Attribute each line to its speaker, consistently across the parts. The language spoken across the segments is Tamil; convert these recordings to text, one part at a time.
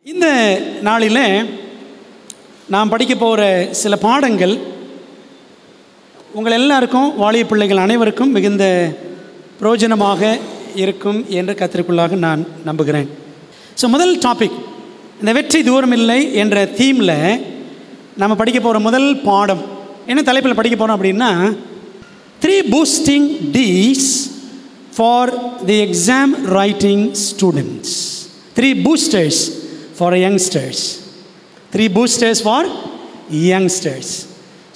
Speaker 1: இந்த நாளில் நாம் படிக்க போகிற சில பாடங்கள் உங்கள் எல்லாருக்கும், வாலிப பிள்ளைகள் அனைவருக்கும் மிகுந்த பிரயோஜனமாக இருக்கும் என்று கர்த்தருக்குள்ளாக நான் நம்புகிறேன். ஸோ முதல் டாபிக், இந்த வெற்றி தூரமில்லை என்ற தீமில் நம்ம படிக்க போகிற முதல் பாடம் என்ன தலைப்பில் படிக்க போகிறோம் அப்படின்னா, 3 boosting Ds for the exam writing students. 3 boosters for youngsters. 3 boosters for youngsters.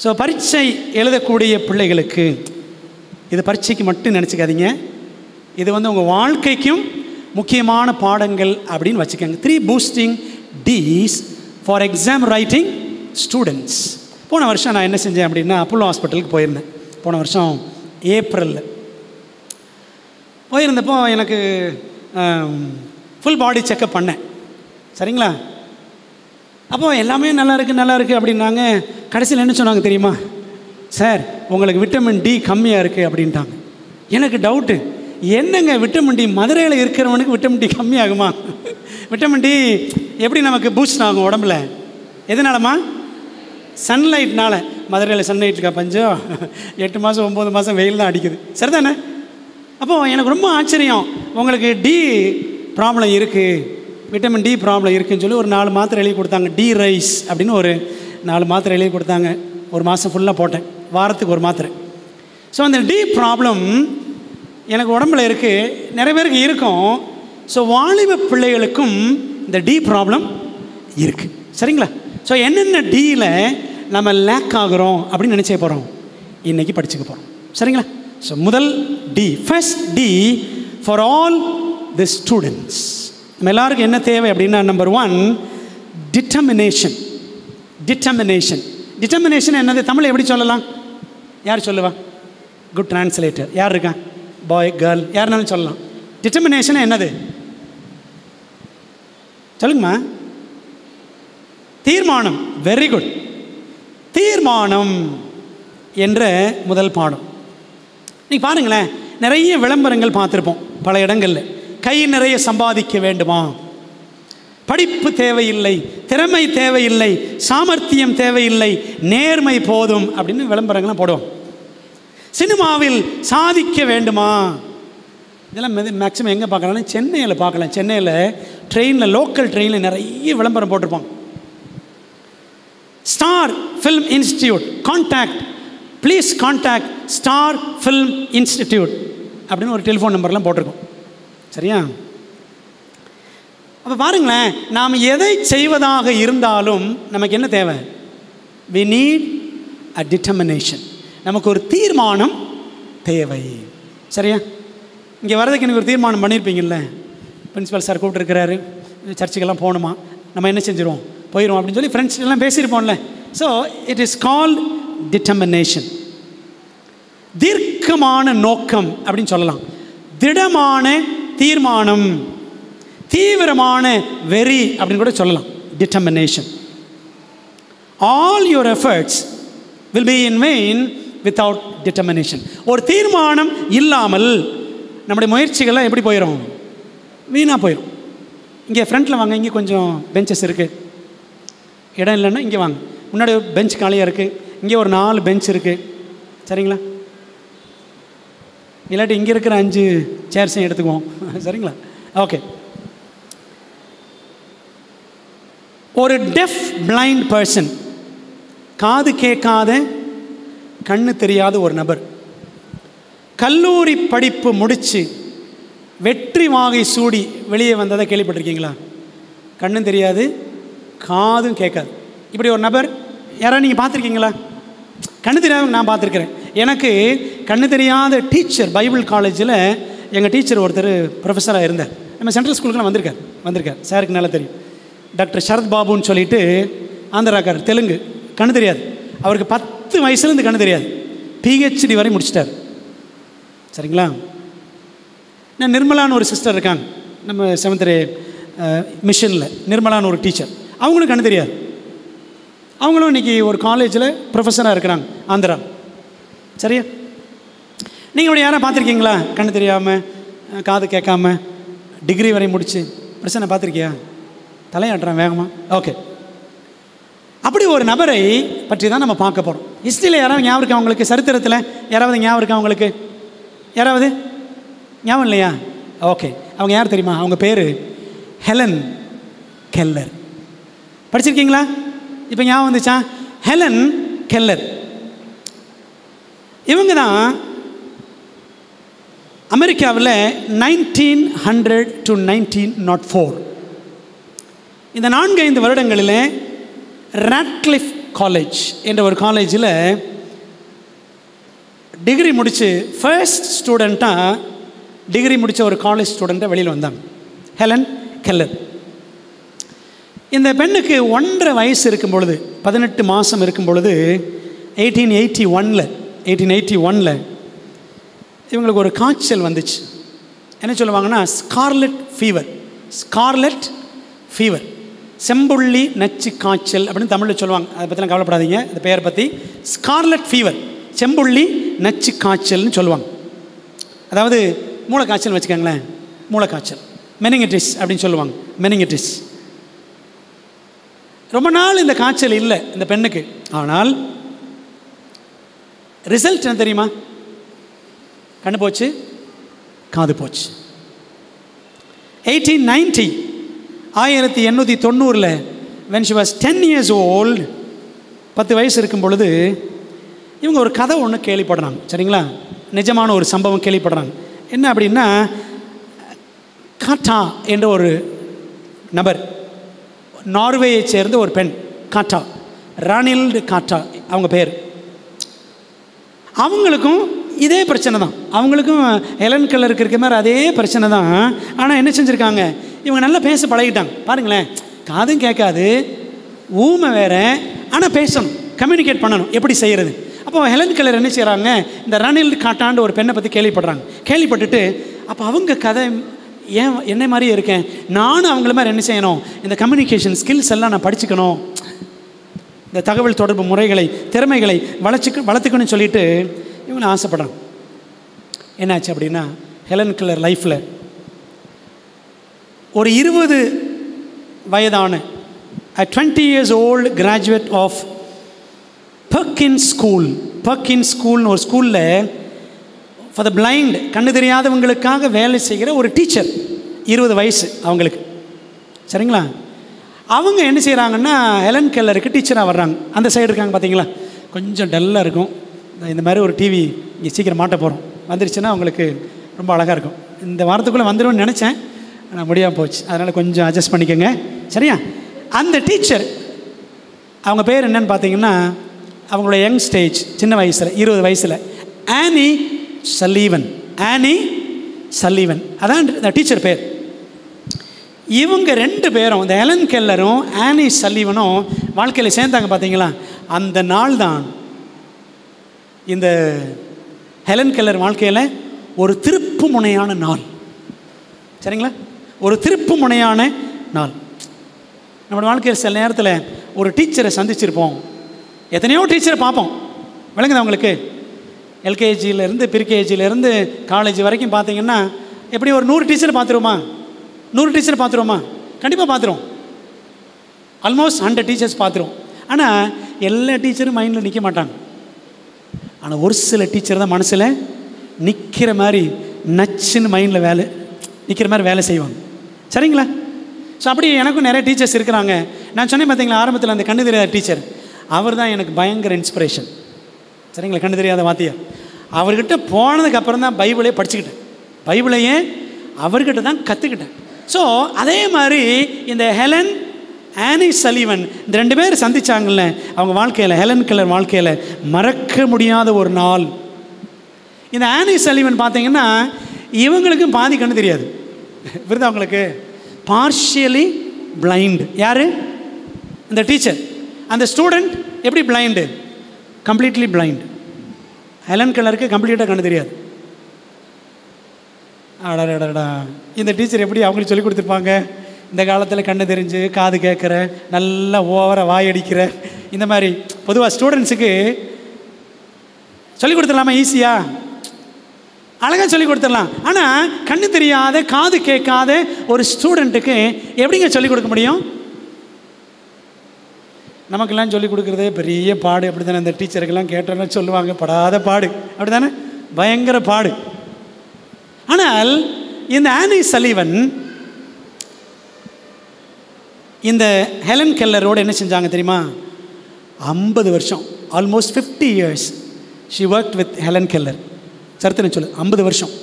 Speaker 1: So பரீட்சை எழுதக்கூடிய பிள்ளைகளுக்கு, இது பரீட்சைக்கு மட்டும் நினச்சிக்காதீங்க, இது உங்கள் வாழ்க்கைக்கும் முக்கியமான பாடங்கள் அப்படின்னு வச்சுக்கோங்க. 3 boosting Ds for exam writing students. போன வருஷம் நான் என்ன செஞ்சேன் அப்படின்னா, அப்போலோ ஹாஸ்பிட்டலுக்கு போயிருந்தேன். போன வருஷம் ஏப்ரலில் போயிருந்தப்போ எனக்கு ஃபுல் பாடி செக்கப் பண்ணேன். சரிங்களா? அப்போது எல்லாமே நல்லா இருக்குது அப்படின்னாங்க. கடைசியில் என்ன சொன்னாங்க தெரியுமா? சார், உங்களுக்கு விட்டமின் டி கம்மியாக இருக்குது அப்படின்ட்டாங்க. எனக்கு டவுட்டு, என்னங்க விட்டமின் டி மதுரையில் இருக்கிறவனுக்கு விட்டமின் டி கம்மியாகுமா? விட்டமின் டி எப்படி நமக்கு பூஸ்ட் ஆகும் உடம்புல? எதனாலமா? சன்லைட்னால. மதுரையில் சன்லைட்டுக்கா பஞ்சம்? 8 மாதம் 9 மாதம் வெயில் தான் அடிக்குது. சரிதானே? அப்போது எனக்கு ரொம்ப ஆச்சரியம், உங்களுக்கு டி ப்ராப்ளம் இருக்குது, விட்டமின் டி ப்ராப்ளம் இருக்குதுன்னு சொல்லி ஒரு 4 மாத்திரை எழுதி கொடுத்தாங்க. டி ரைஸ் அப்படின்னு ஒரு 4 மாத்திரை எழுதி கொடுத்தாங்க. ஒரு மாதம் ஃபுல்லாக போட்டேன், வாரத்துக்கு ஒரு மாத்திரை. ஸோ அந்த டி ப்ராப்ளம் எனக்கு உடம்புல இருக்குது, நிறைய பேருக்கு இருக்கும். ஸோ வாலிப பிள்ளைகளுக்கும் இந்த டி ப்ராப்ளம் இருக்குது. சரிங்களா? ஸோ என்னென்ன டியில் நம்ம லேக் ஆகிறோம் அப்படின்னு நினச்சே போகிறோம், இன்றைக்கி படிச்சுக்க போகிறோம். சரிங்களா? ஸோ முதல் D, first D for all the students. நம்ம எல்லாருக்கும் என்ன தேவை அப்படின்னா, நம்பர் 1 டிட்டர்மினேஷன். டிட்டர்மினேஷன் டிட்டர்மினேஷன் என்னது? தமிழ் எப்படி சொல்லலாம்? யார் சொல்லுவா? குட் டிரான்ஸ்லேட்டர் யார் இருக்கா? பாய், கேர்ள், யாருனாலும் சொல்லலாம். டிட்டர்மினேஷன் என்னது சொல்லுங்கம்மா. தீர்மானம். Very good. தீர்மானம் என்ற முதல் பாடம். நீங்கள் பாருங்களேன், நிறைய விளம்பரங்கள் பார்த்துருப்போம் பல இடங்களில். கை நிறைய சம்பாதிக்க வேண்டுமா, படிப்பு தேவையில்லை, திறமை தேவையில்லை, சாமர்த்தியம் தேவையில்லை, நேர்மை போதும் அப்படின்னு விளம்பரங்கள்லாம் போடுவோம். சினிமாவில் சாதிக்க வேண்டுமா, இதெல்லாம் மேக்ஸிமம் எங்கே பார்க்கலாம்னா சென்னையில் பார்க்கலாம். சென்னையில் ட்ரெயினில், லோக்கல் ட்ரெயினில் நிறைய விளம்பரம் போட்டிருப்பாங்க. Star film institute contact, please contact star film institute அப்படின்னு ஒரு டெலிஃபோன் நம்பர்லாம் போட்டிருக்கோம். சரியா? அப்போ பாருங்களேன், நாம் எதை செய்வதாக இருந்தாலும் நமக்கு என்ன தேவை? we need a determination. நமக்கு ஒரு தீர்மானம் தேவை. சரியா? இங்கே வர்றதுக்கு எனக்கு ஒரு தீர்மானம் பண்ணியிருப்பீங்கள்ல, பிரின்ஸிபல் சார் கூப்பிட்டுருக்கிறாரு, சர்ச்சுக்கெல்லாம் போகணுமா, நம்ம என்ன செஞ்சிருவோம், போயிடுவோம் அப்படின்னு சொல்லி ஃப்ரெண்ட்ஸ் எல்லாம் பேசியிருப்போம்ல. So it is called determination. தீர்க்கமான நோக்கம் அப்படின்னு சொல்லலாம், திடமான தீர்மானம், தீவிரமான வெறி அப்படின்னு கூட சொல்லலாம். Determination. All your efforts will be in vein without determination. ஒரு தீர்மானம் இல்லாமல் நம்முடைய முயற்சிகள்லாம் எப்படி போயிடும்? வீணாக போயிடும். இங்கே ஃப்ரண்ட்டில் வாங்க, இங்கே கொஞ்சம் பெஞ்சஸ் இருக்குது, இடம் இல்லைன்னா இங்கே வாங்க. முன்னாடி ஒரு பெஞ்ச் காலியாக இருக்குது, இங்கே ஒரு 4 பெஞ்ச் இருக்குது. சரிங்களா? இல்லாட்டி இங்கே இருக்கிற 5 சேர்ஸையும் எடுத்துக்குவோம். சரிங்களா? ஓகே. ஒரு டெஃப் பிளைண்ட் பர்சன், காது கேட்காத, கண்ணு தெரியாத ஒரு நபர், கல்லூரி படிப்பு முடித்து வெற்றி வாகை சூடி வெளியே வந்ததை கேள்விப்பட்டிருக்கீங்களா? கண்ணும் தெரியாது, காதும் கேட்காது. இப்படி ஒரு நபர் யாராவது நீங்கள் பார்த்துருக்கீங்களா? கண்ணு தெரியாதவங்க நான் பார்த்துருக்கிறேன். எனக்கு கண்ணு தெரியாத டீச்சர், பைபிள் காலேஜில் எங்கள் டீச்சர் ஒருத்தர் ப்ரொஃபஸராக இருந்தார். நம்ம சென்ட்ரல் ஸ்கூலுக்குலாம் வந்திருக்கார். சாருக்கு நல்லா தெரியும். டாக்டர் சரத் பாபுன்னு சொல்லிட்டு ஆந்திராக்கார், தெலுங்கு, கண்ணு தெரியாது. அவருக்கு 10 வயசுலேருந்து கண்ணு தெரியாது, PhD வரை முடிச்சிட்டார். சரிங்களா? நான் நிர்மலான்னு ஒரு சிஸ்டர் இருக்காங்க நம்ம 7th மிஷனில், நிர்மலான்னு ஒரு டீச்சர், அவங்களும் கண்ணு தெரியாது. அவங்களும் இன்றைக்கி ஒரு காலேஜில் ப்ரொஃபஸராக இருக்கிறாங்க, ஆந்திரா. சரியா? நீங்கள் யாரை பார்த்துருக்கீங்களா கண்ணு தெரியாமல், காது கேட்காம, டிகிரி வரை முடிச்சு பிரச்சனை பார்த்துருக்கியா? தலையாட்டுறேன் வேகமாக. ஓகே, அப்படி ஒரு நபரை பற்றி தான் நம்ம பார்க்க போகிறோம். ஹிஸ்ட்ரியில் யாராவது ஞாபகம் இருக்கா உங்களுக்கு? சரித்திரத்தில் யாராவது ஞாபகம் இருக்கா உங்களுக்கு? யாராவது ஞாபகம் இல்லையா? ஓகே, அவங்க யார் தெரியுமா? அவங்க பேர் ஹெலன் கெல்லர். படிச்சிருக்கீங்களா? இப்போ ஞாபகம் வந்துச்சா? Helen Keller. இவங்க தான் அமெரிக்காவில் 1900 to 1904 இந்த 4-5 வருடங்களில் ராட்க்ளிஃப் காலேஜ் என்ற ஒரு காலேஜில் டிகிரி முடித்து ஃபர்ஸ்ட் ஸ்டூடெண்ட்டாக டிகிரி முடித்த ஒரு காலேஜ் ஸ்டூடெண்ட்டாக வெளியில் வந்தாங்க, ஹெலன் கெல்லர். இந்த பெண்ணுக்கு 1.5 வயசு இருக்கும் பொழுது, 18 மாதம் இருக்கும் பொழுது 1881 இவங்களுக்கு ஒரு காய்ச்சல் வந்துச்சு. என்ன சொல்லுவாங்கன்னா ஸ்கார்லெட் ஃபீவர், செம்புள்ளி நச்சு காய்ச்சல் அப்படின்னு தமிழில் சொல்லுவாங்க. அதை பற்றிலாம் கவலைப்படாதீங்க, இந்த பெயரை பற்றி. ஸ்கார்லெட் ஃபீவர், செம்புள்ளி நச்சு காய்ச்சல்னு சொல்லுவாங்க. அதாவது மூளைக்காய்ச்சல் வச்சுக்கோங்களேன், மூளைக்காய்ச்சல், மெனிங்கிட்டிஸ் அப்படின்னு சொல்லுவாங்க, மெனிங்கிட்டிஸ். ரொம்ப நாள் இந்த காய்ச்சல் இல்லை இந்த பெண்ணுக்கு. ஆனால் ரிசல்ட் என்ன தெரியுமா? கண்ணு போச்சு, காது போச்சு. 1890 when she was 10 years old, 10 வயசு இருக்கும் பொழுது இவங்க ஒரு கதை ஒன்று கேள்விப்படுறாங்க. சரிங்களா? நிஜமான ஒரு சம்பவம் கேள்விப்படுறாங்க. என்ன அப்படின்னா, காட்டா என்ற ஒரு நபர், நார்வேயை சேர்ந்த ஒரு பெண், காட்டா, ரானில்டு காட்டா அவங்க பேர். அவங்களுக்கும் இதே பிரச்சனை தான். அவங்களுக்கும் ஹெலன் கெல்லருக்கு இருக்கிற மாதிரி அதே பிரச்சனை தான். ஆனால் என்ன செஞ்சுருக்காங்க, இவங்க நல்லா பேச பழகிட்டாங்க. பாருங்களேன், காதும் கேட்காது, ஊமை வேறு, ஆனால் பேசணும், கம்யூனிகேட் பண்ணணும். எப்படி செய்கிறது? அப்போ ஹெலன் கெல்லர் என்ன செய்கிறாங்க, இந்த ரானில்டு காட்டாண்டு ஒரு பெண்ணை பற்றி கேள்விப்படுறாங்க. கேள்விப்பட்டுட்டு அப்போ அவங்க கதை ஏன் என்ன மாதிரியே இருக்கேன், நானும் அவங்கள மாதிரி என்ன செய்யணும், இந்த கம்யூனிகேஷன் ஸ்கில்ஸ் எல்லாம் நான் படிச்சுக்கணும், இந்த தகவல் தொடர்பு முறைகளை, திறமைகளை வளர்த்துக்கணும்னு சொல்லிட்டு இவங்க ஆசைப்படுறாங்க. என்னாச்சு அப்படின்னா, ஹெலன் கெல்லர் லைஃப்பில் ஒரு 20 வயதான 20 years old graduate of Perkins ஸ்கூல்னு ஒரு ஸ்கூலில் ஃபார் த பிளைண்ட், கண்ணு தெரியாதவங்களுக்காக வேலை செய்கிற ஒரு டீச்சர். 20 வயசு அவங்களுக்கு. சரிங்களா? அவங்க என்ன செய்கிறாங்கன்னா ஹெலன் கெல்லருக்கு டீச்சராக வர்றாங்க. அந்த சைடு இருக்காங்க பார்த்தீங்களா, கொஞ்சம் டல்லாக இருக்கும். இந்த மாதிரி ஒரு டிவி இங்கே சீக்கிரம் மாட்ட போகிறோம், வந்துருச்சுன்னா அவங்களுக்கு ரொம்ப அழகாக இருக்கும். இந்த வாரத்துக்குள்ளே வந்துடும்னு நினச்சேன், ஆனால் முடியாமல் போச்சு. அதனால் கொஞ்சம் அட்ஜஸ்ட் பண்ணிக்கோங்க. சரியா? அந்த டீச்சர் அவங்க பேர் என்னன்னு பார்த்தீங்கன்னா, அவங்களோட யங் ஸ்டேஜ், சின்ன வயசில் 20 வயசில் ஆனி சல்லீவன் அதான் இந்த டீச்சர் பேர். இவங்க 2 பேரும், இந்த ஹெலன் கெல்லரும் ஆனி சல்லீவனும் வாழ்க்கையில் சேர்ந்தாங்க பார்த்தீங்களா. அந்த நாள் தான் இந்த ஹெலன் கெல்லர் வாழ்க்கையில் ஒரு திருப்பு முனையான நாள். சரிங்களா? ஒரு திருப்பு முனையான நாள். நம்மளோட வாழ்க்கையில் சில நேரத்தில் ஒரு டீச்சரை சந்திச்சிருப்போம், எத்தனையோ டீச்சரை பார்ப்போம். விளங்குதா உங்களுக்கு? எல்கேஜியிலேருந்து ப்ரீகேஜியிலேருந்து காலேஜ் வரைக்கும் பார்த்தீங்கன்னா எப்படி ஒரு 100 டீச்சரை பார்த்துருவோமா? 100 டீச்சரை பார்த்துருவோமா? கண்டிப்பாக பார்த்துருவோம். ஆல்மோஸ்ட் 100 டீச்சர்ஸ் பார்த்துருவோம். ஆனால் எல்லா டீச்சரும் மைண்டில் நிற்க மாட்டாங்க. ஆனால் ஒரு சில டீச்சர் தான் மனசில் நிற்கிற மாதிரி, நச்சுன்னு மைண்டில் நிற்கிற மாதிரி வேலை செய்வாங்க. சரிங்களா? ஸோ அப்படி எனக்கும் நிறைய டீச்சர்ஸ் இருக்கிறாங்க. நான் சொன்னேன் பார்த்தீங்களா ஆரம்பத்தில், அந்த கண்ணு தெரியாத டீச்சர், அவர் தான் எனக்கு பயங்கர இன்ஸ்பிரேஷன். சரிங்களா? கண்ணு தெரியாத வாத்தியார். அவர்கிட்ட போனதுக்கப்புறம் தான் பைபிளே படிச்சுக்கிட்டேன், பைபிளையே அவர்கிட்ட தான் கற்றுக்கிட்டேன். ஸோ அதே மாதிரி இந்த ஹெலன், ஆனி சல்லீவன், இந்த 2 பேர் சந்திச்சாங்கல்ல அவங்க வாழ்க்கையில், ஹெலன் கெல்லர் வாழ்க்கையில் மறக்க முடியாத ஒரு நாள். இந்த ஆனி சல்லீவன் பார்த்தீங்கன்னா இவங்களுக்கும் பாதி கண்ணு தெரியாது. விருது அவங்களுக்கு பார்ஷியலி பிளைண்ட். யார்? இந்த டீச்சர். அந்த ஸ்டூடெண்ட் எப்படி பிளைண்டு? Completely blind. ஹெலன் கெல்லருக்கு கம்ப்ளீட்டாக கண்ணு தெரியாது. அடடா, இந்த டீச்சர் எப்படி அவங்களுக்கு சொல்லிக் கொடுத்துருப்பாங்க? இந்த காலத்தில் கண்ணு தெரிஞ்சு, காது கேட்குற, நல்லா ஓவராக வாயடிக்கிற, இந்த மாதிரி பொதுவாக ஸ்டூடெண்ட்ஸுக்கு சொல்லிக் கொடுத்துடலாமா? ஈஸியாக அழகாக சொல்லிக் கொடுத்துடலாம். ஆனால் கண்ணு தெரியாத, காது கேட்காத ஒரு ஸ்டூடெண்ட்டுக்கு எப்படிங்க சொல்லிக் கொடுக்க முடியும்? நமக்கெல்லாம் சொல்லிக் கொடுக்குறதே பெரிய பாடு. அப்படி தானே? இந்த டீச்சருக்கெல்லாம் கேட்டோன்னா சொல்லுவாங்க, படாத பாடு. அப்படி தானே? பயங்கர பாடு. ஆனால் இந்த ஆனி சலிவன் இந்த ஹெலன் கெல்லரோடு என்ன செஞ்சாங்க தெரியுமா? 50 வருஷம், almost 50 years she worked with Helen Keller. சரித்திரம் சொல்லு, 50 வருஷம்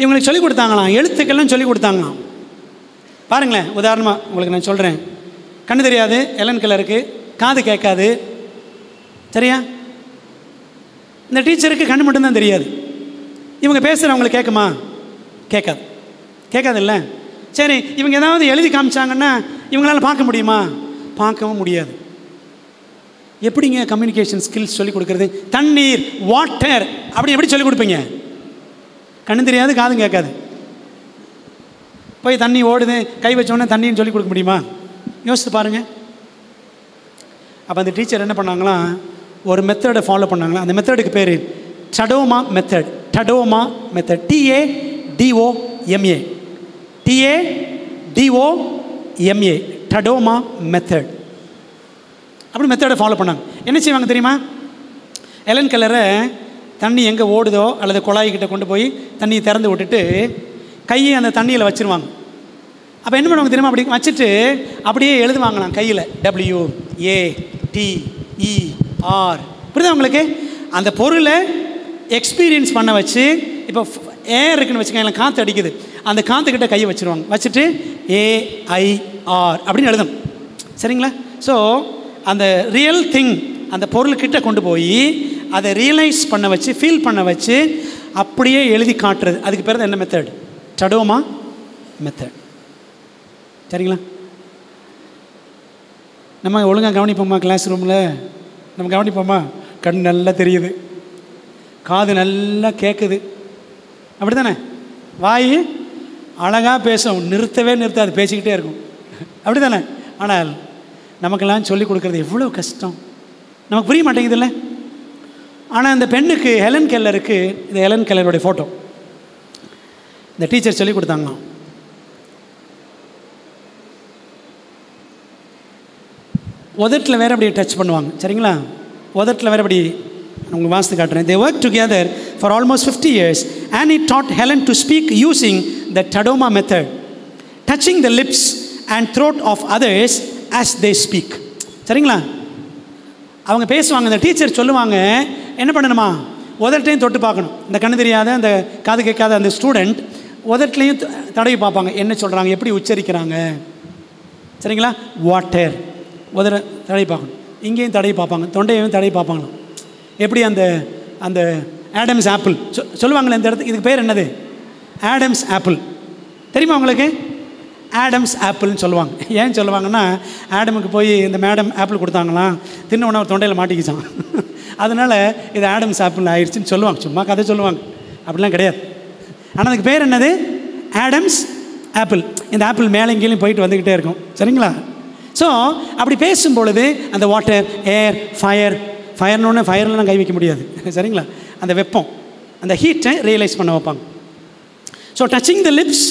Speaker 1: இவங்களுக்கு சொல்லிக் கொடுத்தாங்களாம். எழுத்துக்கெல்லாம் சொல்லிக் கொடுத்தாங்களாம். பாருங்களேன், உதாரணமாக உங்களுக்கு நான் சொல்கிறேன். கண்ணு தெரியாது ஹெலன் கெல்லருக்கு, காது கேட்காது, சரியா? இந்த டீச்சருக்கு கண்ணு மட்டும்தான் தெரியாது. இவங்க பேசுகிறவங்களுக்கு கேட்குமா? கேட்காது. கேட்காது இல்லை? சரி, இவங்க ஏதாவது எழுதி காமிச்சாங்கன்னா இவங்களால பார்க்க முடியுமா? பார்க்கவும் முடியாது. எப்படிங்க கம்யூனிகேஷன் ஸ்கில்ஸ் சொல்லிக் கொடுக்குறது? தண்ணீர், வாட்டர் அப்படி எப்படி சொல்லிக் கொடுப்பீங்க? கண்ணு தெரியாது, காதும் கேட்காது. போய் தண்ணி ஓடுது, கை வச்சோன்னே தண்ணின்னு சொல்லி கொடுக்க முடியுமா? யோசித்து பாருங்கள். அப்போ அந்த டீச்சர் என்ன பண்ணாங்களாம், ஒரு மெத்தடை ஃபாலோ பண்ணாங்களா. அந்த மெத்தடுக்கு பேர் Tadoma method. Tadoma method, TADOMA, TADOMA, Tadoma method. அப்படி மெத்தடை ஃபாலோ பண்ணாங்க. என்ன செய்வாங்க தெரியுமா? ஹெலன் கெல்லரை தண்ணி எங்கே ஓடுதோ அல்லது குழாய்கிட்ட கொண்டு போய் தண்ணியை திறந்து விட்டுட்டு கையை அந்த தண்ணியில் வச்சுருவாங்க. அப்போ என்ன பண்ணுவாங்க தெரியுமா? அப்படி வச்சுட்டு அப்படியே எழுதுவாங்களாம் கையில், WATER. புரியுதா உங்களுக்கு? அந்த பொருளை எக்ஸ்பீரியன்ஸ் பண்ண வச்சு, இப்போ ஏர் இருக்குன்னு வச்சுக்கோங்க, காற்று அடிக்குது, அந்த காற்றுக்கிட்ட கையை வச்சுருவாங்க. வச்சுட்டு AIR அப்படின்னு எழுதணும். சரிங்களா? ஸோ அந்த ரியல் திங், அந்த பொருள்கிட்ட கொண்டு போய் அதை ரியலைஸ் பண்ண வச்சு, ஃபீல் பண்ண வச்சு அப்படியே எழுதி காட்டுறது. அதுக்கு பேர் தான் என்ன மெத்தட்? Tadoma method. சரிங்களா? நம்ம ஒழுங்காக கவனிப்போமா? கிளாஸ் ரூமில் நம்ம கவனிப்போமா? கண் நல்லா தெரியுது, காது நல்லா கேட்குது, அப்படி தானே? வாய் அழகாக பேசும், நிறுத்தவே நிறுத்தாது, பேசிக்கிட்டே இருக்கும், அப்படி தானே? ஆனால் நமக்கெல்லாம் சொல்லிக் கொடுக்குறது எவ்வளோ கஷ்டம், நமக்கு புரிய மாட்டேங்குது இல்லை? ஆனால் இந்த பெண்ணுக்கு, ஹெலன் கெல்லருக்கு, இந்த ஹெலன் கெல்லருடைய ஃபோட்டோ இந்த டீச்சர் சொல்லிக் கொடுத்தாங்களாம். உதட்டில் வேறு அப்படி டச் பண்ணுவாங்க. சரிங்களா? உதட்டில் வேறு அப்படி உங்களுக்கு வாசித்து காட்டுறேன். They worked together for almost 50 years. Annie taught Helen to speak using the Tadoma method, touching the lips and throat of others as they speak. சரிங்களா? அவங்க பேசுவாங்க, இந்த டீச்சர் சொல்லுவாங்க என்ன பண்ணணுமா? உதட்டையும் தொட்டு பார்க்கணும். இந்த கண்ணு தெரியாத, அந்த காது கேட்காத அந்த ஸ்டூடெண்ட் உதட்லையும் தடவி பார்ப்பாங்க, என்ன சொல்கிறாங்க, எப்படி உச்சரிக்கிறாங்க. சரிங்களா? வாட்டர் உதட தடவி பார்க்கணும். இங்கேயும் தடவி பார்ப்பாங்க, தொண்டையும் தடவி பார்ப்பாங்களாம். எப்படி அந்த அந்த ஆடம்ஸ் ஆப்பிள் சொல்லுவாங்களே இந்த இடத்துக்கு, இதுக்கு பேர் என்னது? Adams apple. தெரியுமா உங்களுக்கு? ஆடம்ஸ் ஆப்பிள்னு சொல்லுவாங்க. ஏன் சொல்லுவாங்கன்னா, ஆடமுக்கு போய் இந்த மேடம் ஆப்பிள் கொடுத்தாங்களாம், தின்ன உடனே ஒரு தொண்டையில் மாட்டிக்கிச்சான், அதனால் இது ஆடம்ஸ் ஆப்பிள் ஆயிடுச்சுன்னு சொல்லுவாங்க. சும்மா கதை சொல்லுவாங்க, அப்படிலாம் கிடையாது. ஆனால் அதுக்கு பேர் என்னது? Adams apple. இந்த ஆப்பிள் மேலே கீழே போயிட்டு வந்துக்கிட்டே இருக்கும். சரிங்களா? ஸோ அப்படி பேசும் பொழுது அந்த வாட்டர், ஏர், ஃபயர், ஃபயர்னோடனே ஃபயர்லாம் கை வைக்க முடியாது. சரிங்களா? அந்த வெப்பம், அந்த ஹீட்டை ரியலைஸ் பண்ண வைப்பாங்க. So touching the lips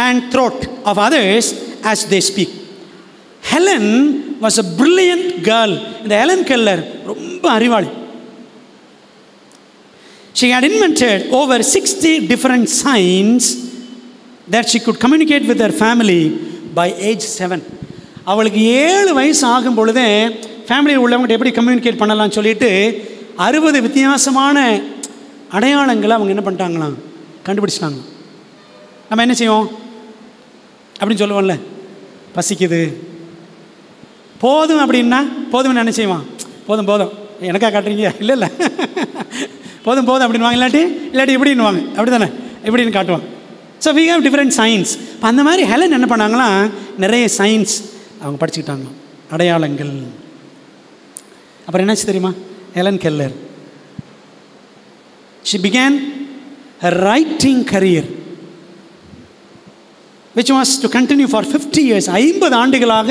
Speaker 1: and throat of others as they speak. Helen was a brilliant girl. இந்த ஹெலன் கெல்லர் ரொம்ப அறிவாளி. She had invented over 60 different signs that she could communicate with her family by age 7. அவளுக்கு 7 வயசு ஆகும் பொழுதே ஃபேமிலியில் உள்ளவங்கள்ட்ட எப்படி கம்யூனிகேட் பண்ணலாம்னு சொல்லிட்டு 60 வித்தியாசமான அடையாளங்களை அவங்க என்ன பண்ணிட்டாங்களாம், கண்டுபிடிச்சிட்டாங்க. நம்ம என்ன செய்வோம் அப்படின்னு சொல்லுவோம்ல, பசிக்குது, போதும் அப்படின்னா போதும்னு என்ன செய்வான்? போதும் போதும், எனக்கா காட்டுறீங்க? இல்லை இல்லை, போதும் போதும் அப்படின்வாங்க. இல்லாட்டி இப்படின்வாங்க, அப்படி தானே? இப்படின்னு காட்டுவாங்க. So we have different science. இப்போ அந்த மாதிரி ஹெலன் என்ன பண்ணாங்கன்னா, நிறைய சயின்ஸ் அவங்க படிச்சுக்கிட்டாங்க, அடையாளங்கள். அப்புறம் என்னாச்சு தெரியுமா? Helen Keller she began her writing career which was to continue for 50 years. 50 ஆண்டுகளாக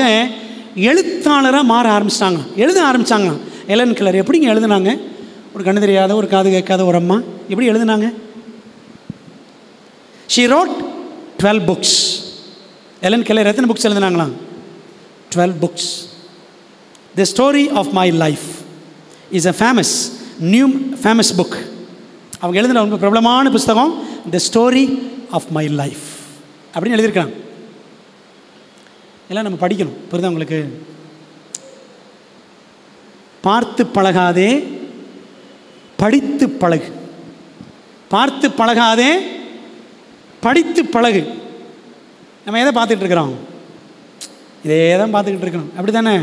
Speaker 1: எழுத்தாளராக மாற ஆரம்பிச்சிட்டாங்க, எழுத ஆரம்பித்தாங்க. ஹெலன் கெல்லர் எப்படிங்க எழுதுனாங்க? ஒரு கண்ணு தெரியாத, ஒரு காது கேட்காத ஒரு அம்மா எப்படி எழுதுனாங்க? She wrote 12 books. Helen Keller எத்தனை புக்ஸ் எழுதினாங்களாம்? 12 books. The story of my life is a famous book. அவங்க எழுதின ரொம்ப பிரபலமான புஸ்தகம் the story of my life அப்படின்னு எழுதியிருக்காங்க. எல்லாம் நம்ம படிக்கணும். புரியுதா உங்களுக்கு? பார்த்து பழகாதே, படித்து பழகு. பார்த்து பழகாதே, படித்து பழகு. நம்ம எதை பார்த்துக்கிட்டு இருக்கிறோம்? இதே தான் பார்த்துக்கிட்டு இருக்கிறோம். அப்படி தானே?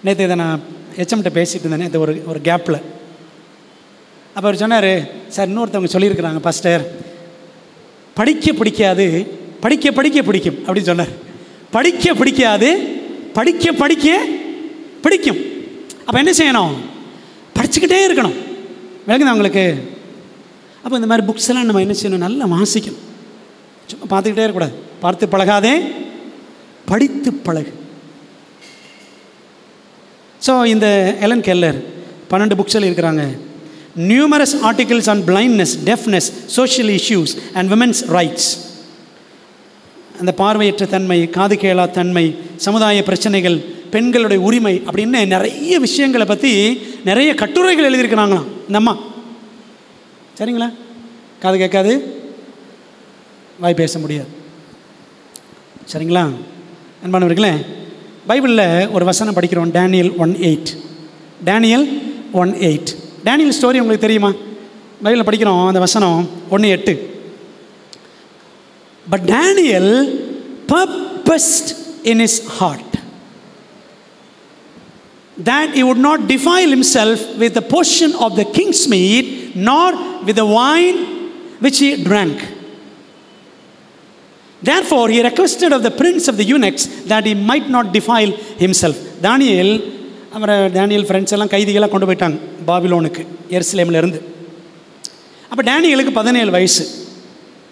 Speaker 1: நேற்று இதை நான் ஹெச்எம்கிட்ட பேசிகிட்டு இருந்தேன். நேற்று ஒரு கேப்பில் அப்போ அவர் சொன்னார், சார் இன்னொருத்தவங்க சொல்லியிருக்கிறாங்க பாஸ்டர், படிக்க பிடிக்காது, படிக்க பிடிக்கும் அப்படின்னு சொன்னார். படிக்க பிடிக்காது, படிக்க பிடிக்கும். அப்போ என்ன செய்யணும்? படிச்சுக்கிட்டே இருக்கணும். விளங்குதா உங்களுக்கு? அப்போ இந்த மாதிரி புக்ஸ் எல்லாம் நம்ம என்ன செய்யணும்? நல்லா வாசிக்கணும். சும்மா பார்த்துக்கிட்டே இருக்கக்கூடாது. பார்த்து பழகாதே, படித்து பழகு. ஸோ இந்த எலன் கெல்லர் 12 புக்ஸில் இருக்கிறாங்க. Numerous articles on blindness, deafness, social issues and women's rights. அந்த பார்வையற்ற தன்மை, காது கேளா தன்மை, சமுதாய பிரச்சனைகள், பெண்களுடைய உரிமை அப்படின்னு நிறைய விஷயங்களை பற்றி நிறைய கட்டுரைகள் எழுதியிருக்கிறாங்களாம் இந்த அம்மா. சரிங்களா? காது கேட்காது, வாய் பேச முடியாது. சரிங்களா? அன்பானவர்களே, பைபிளில் ஒரு வசனம் படிக்கிறோம். டேனியல் 1:8. டேனியல் 1:8. டேனியல் ஸ்டோரி உங்களுக்கு தெரியுமா? பைபிளில் படிக்கிறோம் அந்த வசனம் 1:8. But Daniel purposed in his heart that he would not defile himself with the portion of the king's meat, nor with the wine which he drank. Therefore he requested of the prince of the eunuchs that he might not defile himself. Daniel friends எல்லாம் கைதிகளாக கொண்டு போயிட்டாங்க பாபிலோனுக்கு, எருசலேமில் இருந்து. அப்போ டேனியலுக்கு 17 வயசு.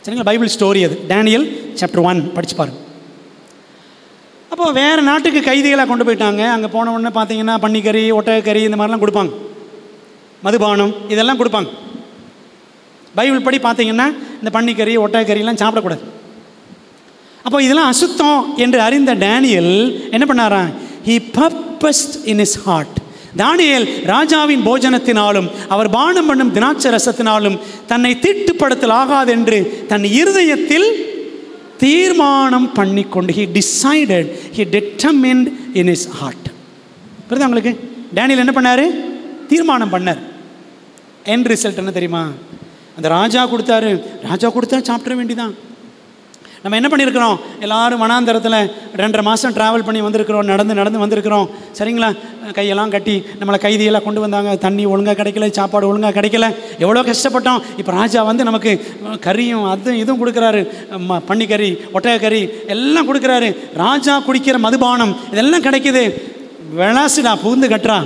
Speaker 1: சரிங்களா? பைபிள் ஸ்டோரி அது. டேனியல் சாப்டர் 1 படித்து பாருங்க. அப்போது வேறு நாட்டுக்கு கைதிகளாக கொண்டு போயிட்டாங்க. அங்கே போன உடனே பார்த்தீங்கன்னா பன்னிக்கறி, ஒட்டகக்கறி இந்த மாதிரிலாம் கொடுப்பாங்க. மதுபானம் இதெல்லாம் கொடுப்பாங்க. பைபிள் படி பார்த்தீங்கன்னா இந்த பன்னிக்கறி, ஒட்டகக்கறிலாம் சாப்பிடக்கூடாது. அப்போ இதெல்லாம் அசுத்தம் என்று அறிந்த டேனியல் என்ன பண்ணாரா? He purposed in his heart. தானியேல் ராஜாவின் போஜனத்தினாலும் அவர் பானம் பண்ணும் திராட்சை ரசத்தினாலும் தன்னை தீட்டுப்படுத்தல் ஆகாது என்று தன் இருதயத்தில் தீர்மானம் பண்ணிக்கொண்டு he decided, he determined in his heart. புரியுதா உங்களுக்கு? டேனியல் என்ன பண்ணாரு? தீர்மானம் பண்ணார். எண்ட் ரிசல்ட் என்ன தெரியுமா? அந்த ராஜா கொடுத்தாரு. ராஜா கொடுத்தா சாப்பிட வேண்டிதான். நம்ம என்ன பண்ணியிருக்கிறோம்? எல்லோரும் வனாந்தரத்தில் 2.5 மாதம் ட்ராவல் பண்ணி வந்திருக்கிறோம். நடந்து வந்திருக்கிறோம். சரிங்களா? கையெல்லாம் கட்டி நம்மளை கைதியெல்லாம் கொண்டு வந்தாங்க. தண்ணி ஒழுங்காக கிடைக்கல, சாப்பாடு ஒழுங்காக கிடைக்கல, எவ்வளோ கஷ்டப்பட்டோம். இப்போ ராஜா வந்து நமக்கு கறியும் இதுவும் கொடுக்குறாரு. பன்னிக்கறி, ஒட்டகக்கறி எல்லாம் கொடுக்குறாரு. ராஜா குடிக்கிற மதுபானம் இதெல்லாம் கிடைக்குது. விளாசுடா, பூந்து கட்டுறா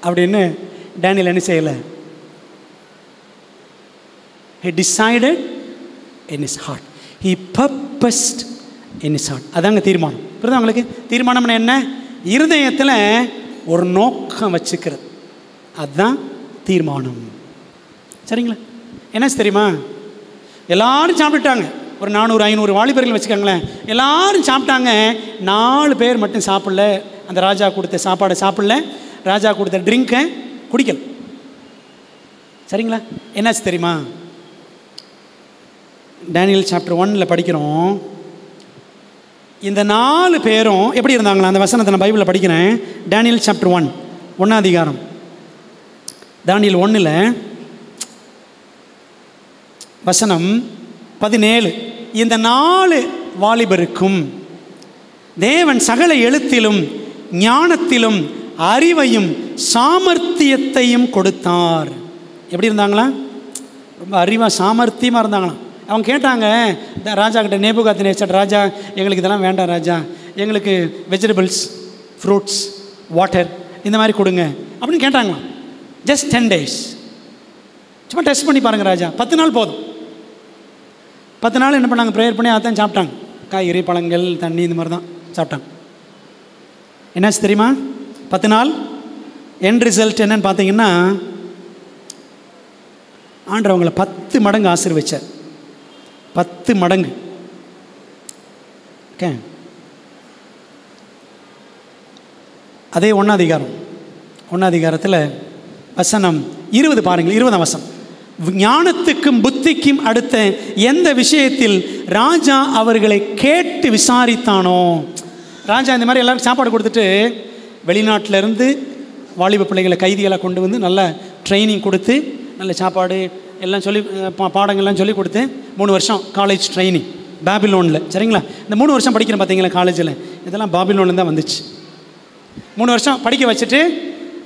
Speaker 1: அப்படின்னு டேனியல் என்ன செய்யலை? He decided in his heart. He purposed in his heart. அதாங்க தீர்மானம். புரியுதா உங்களுக்கு? தீர்மானம்னா என்ன? இருதயத்தில் ஒரு நோக்கம் வச்சுக்கிறது. அதுதான் தீர்மானம். சரிங்களா? என்ன தெரியுமா? எல்லாரும் சாப்பிட்டுட்டாங்க. ஒரு 400-500 வாலிபர்கள் வச்சுக்கோங்களேன். எல்லாரும் சாப்பிட்டாங்க. 4 பேர் மட்டும் சாப்பிடல. அந்த ராஜா கொடுத்த சாப்பாடை சாப்பிடல. ராஜா கொடுத்த ட்ரிங்கை குடிக்கல. சரிங்களா? என்னாச்சு தெரியுமா? டேனியல் சாப்டர் 1 படிக்கிறோம். இந்த 4 பேரும் எப்படி இருந்தாங்களா? அந்த வசனத்தை நான் பைபிளில் படிக்கிறேன். டேனியல் சாப்டர் 1 அதிகாரம். டேனியல் 1 வசனம் 17. இந்த 4 வாலிபருக்கும் தேவன் சகல எழுத்திலும் ஞானத்திலும் அறிவையும் சாமர்த்தியத்தையும் கொடுத்தார். எப்படி இருந்தாங்களா? ரொம்ப அறிவாக சாமர்த்தியமாக இருந்தாங்களாம். அவங்க கேட்டாங்க ராஜா கிட்ட, நேபுகாத்நேச்சர் ராஜா, எங்களுக்கு இதெல்லாம் வேண்டாம் ராஜா, எங்களுக்கு வெஜிடபிள்ஸ், ஃப்ரூட்ஸ், வாட்டர் இந்த மாதிரி கொடுங்க அப்படின்னு கேட்டாங்களாம். Just 10 days. சும்மா டெஸ்ட் பண்ணி பாருங்கள் ராஜா, 10 நாள் போதும். 10 நாள் என்ன பண்ணாங்க? ப்ரேயர் பண்ணி அதான் சாப்பிட்டாங்க. காய்கறி, பழங்கள், தண்ணி இந்த மாதிரி தான் சாப்பிட்டாங்க. என்னாச்சு தெரியுமா? 10 நாள் எண்ட் ரிசல்ட் என்னன்னு பார்த்தீங்கன்னா, ஆண்டவர் அவங்களை 10 மடங்கு ஆசீர்வதிச்சார். 10 மடங்கு. ஓகே, அதே 1 அதிகாரத்தில் வசனம் 20 பாருங்கள். 20 வசனம். ஞானத்துக்கும் புத்திக்கும் அடுத்த எந்த விஷயத்தில் ராஜா அவர்களை கேட்டு விசாரித்தானோ. ராஜா இந்த மாதிரி எல்லாருக்கும் சாப்பாடு கொடுத்துட்டு வெளிநாட்டிலேருந்து வாலிப பிள்ளைகளை கைதிகளை கொண்டு வந்து நல்ல ட்ரைனிங் கொடுத்து நல்ல சாப்பாடு எல்லாம் சொல்லி பாடங்கள்லாம் சொல்லி கொடுத்து 3 வருஷம் காலேஜ் ட்ரைனிங் பாபிலோனில். சரிங்களா? இந்த 3 வருஷம் படிக்கிறேன் பார்த்தீங்களா காலேஜில், இதெல்லாம் பாபிலோனில் தான் வந்துச்சு. 3 வருஷம் படிக்க வச்சுட்டு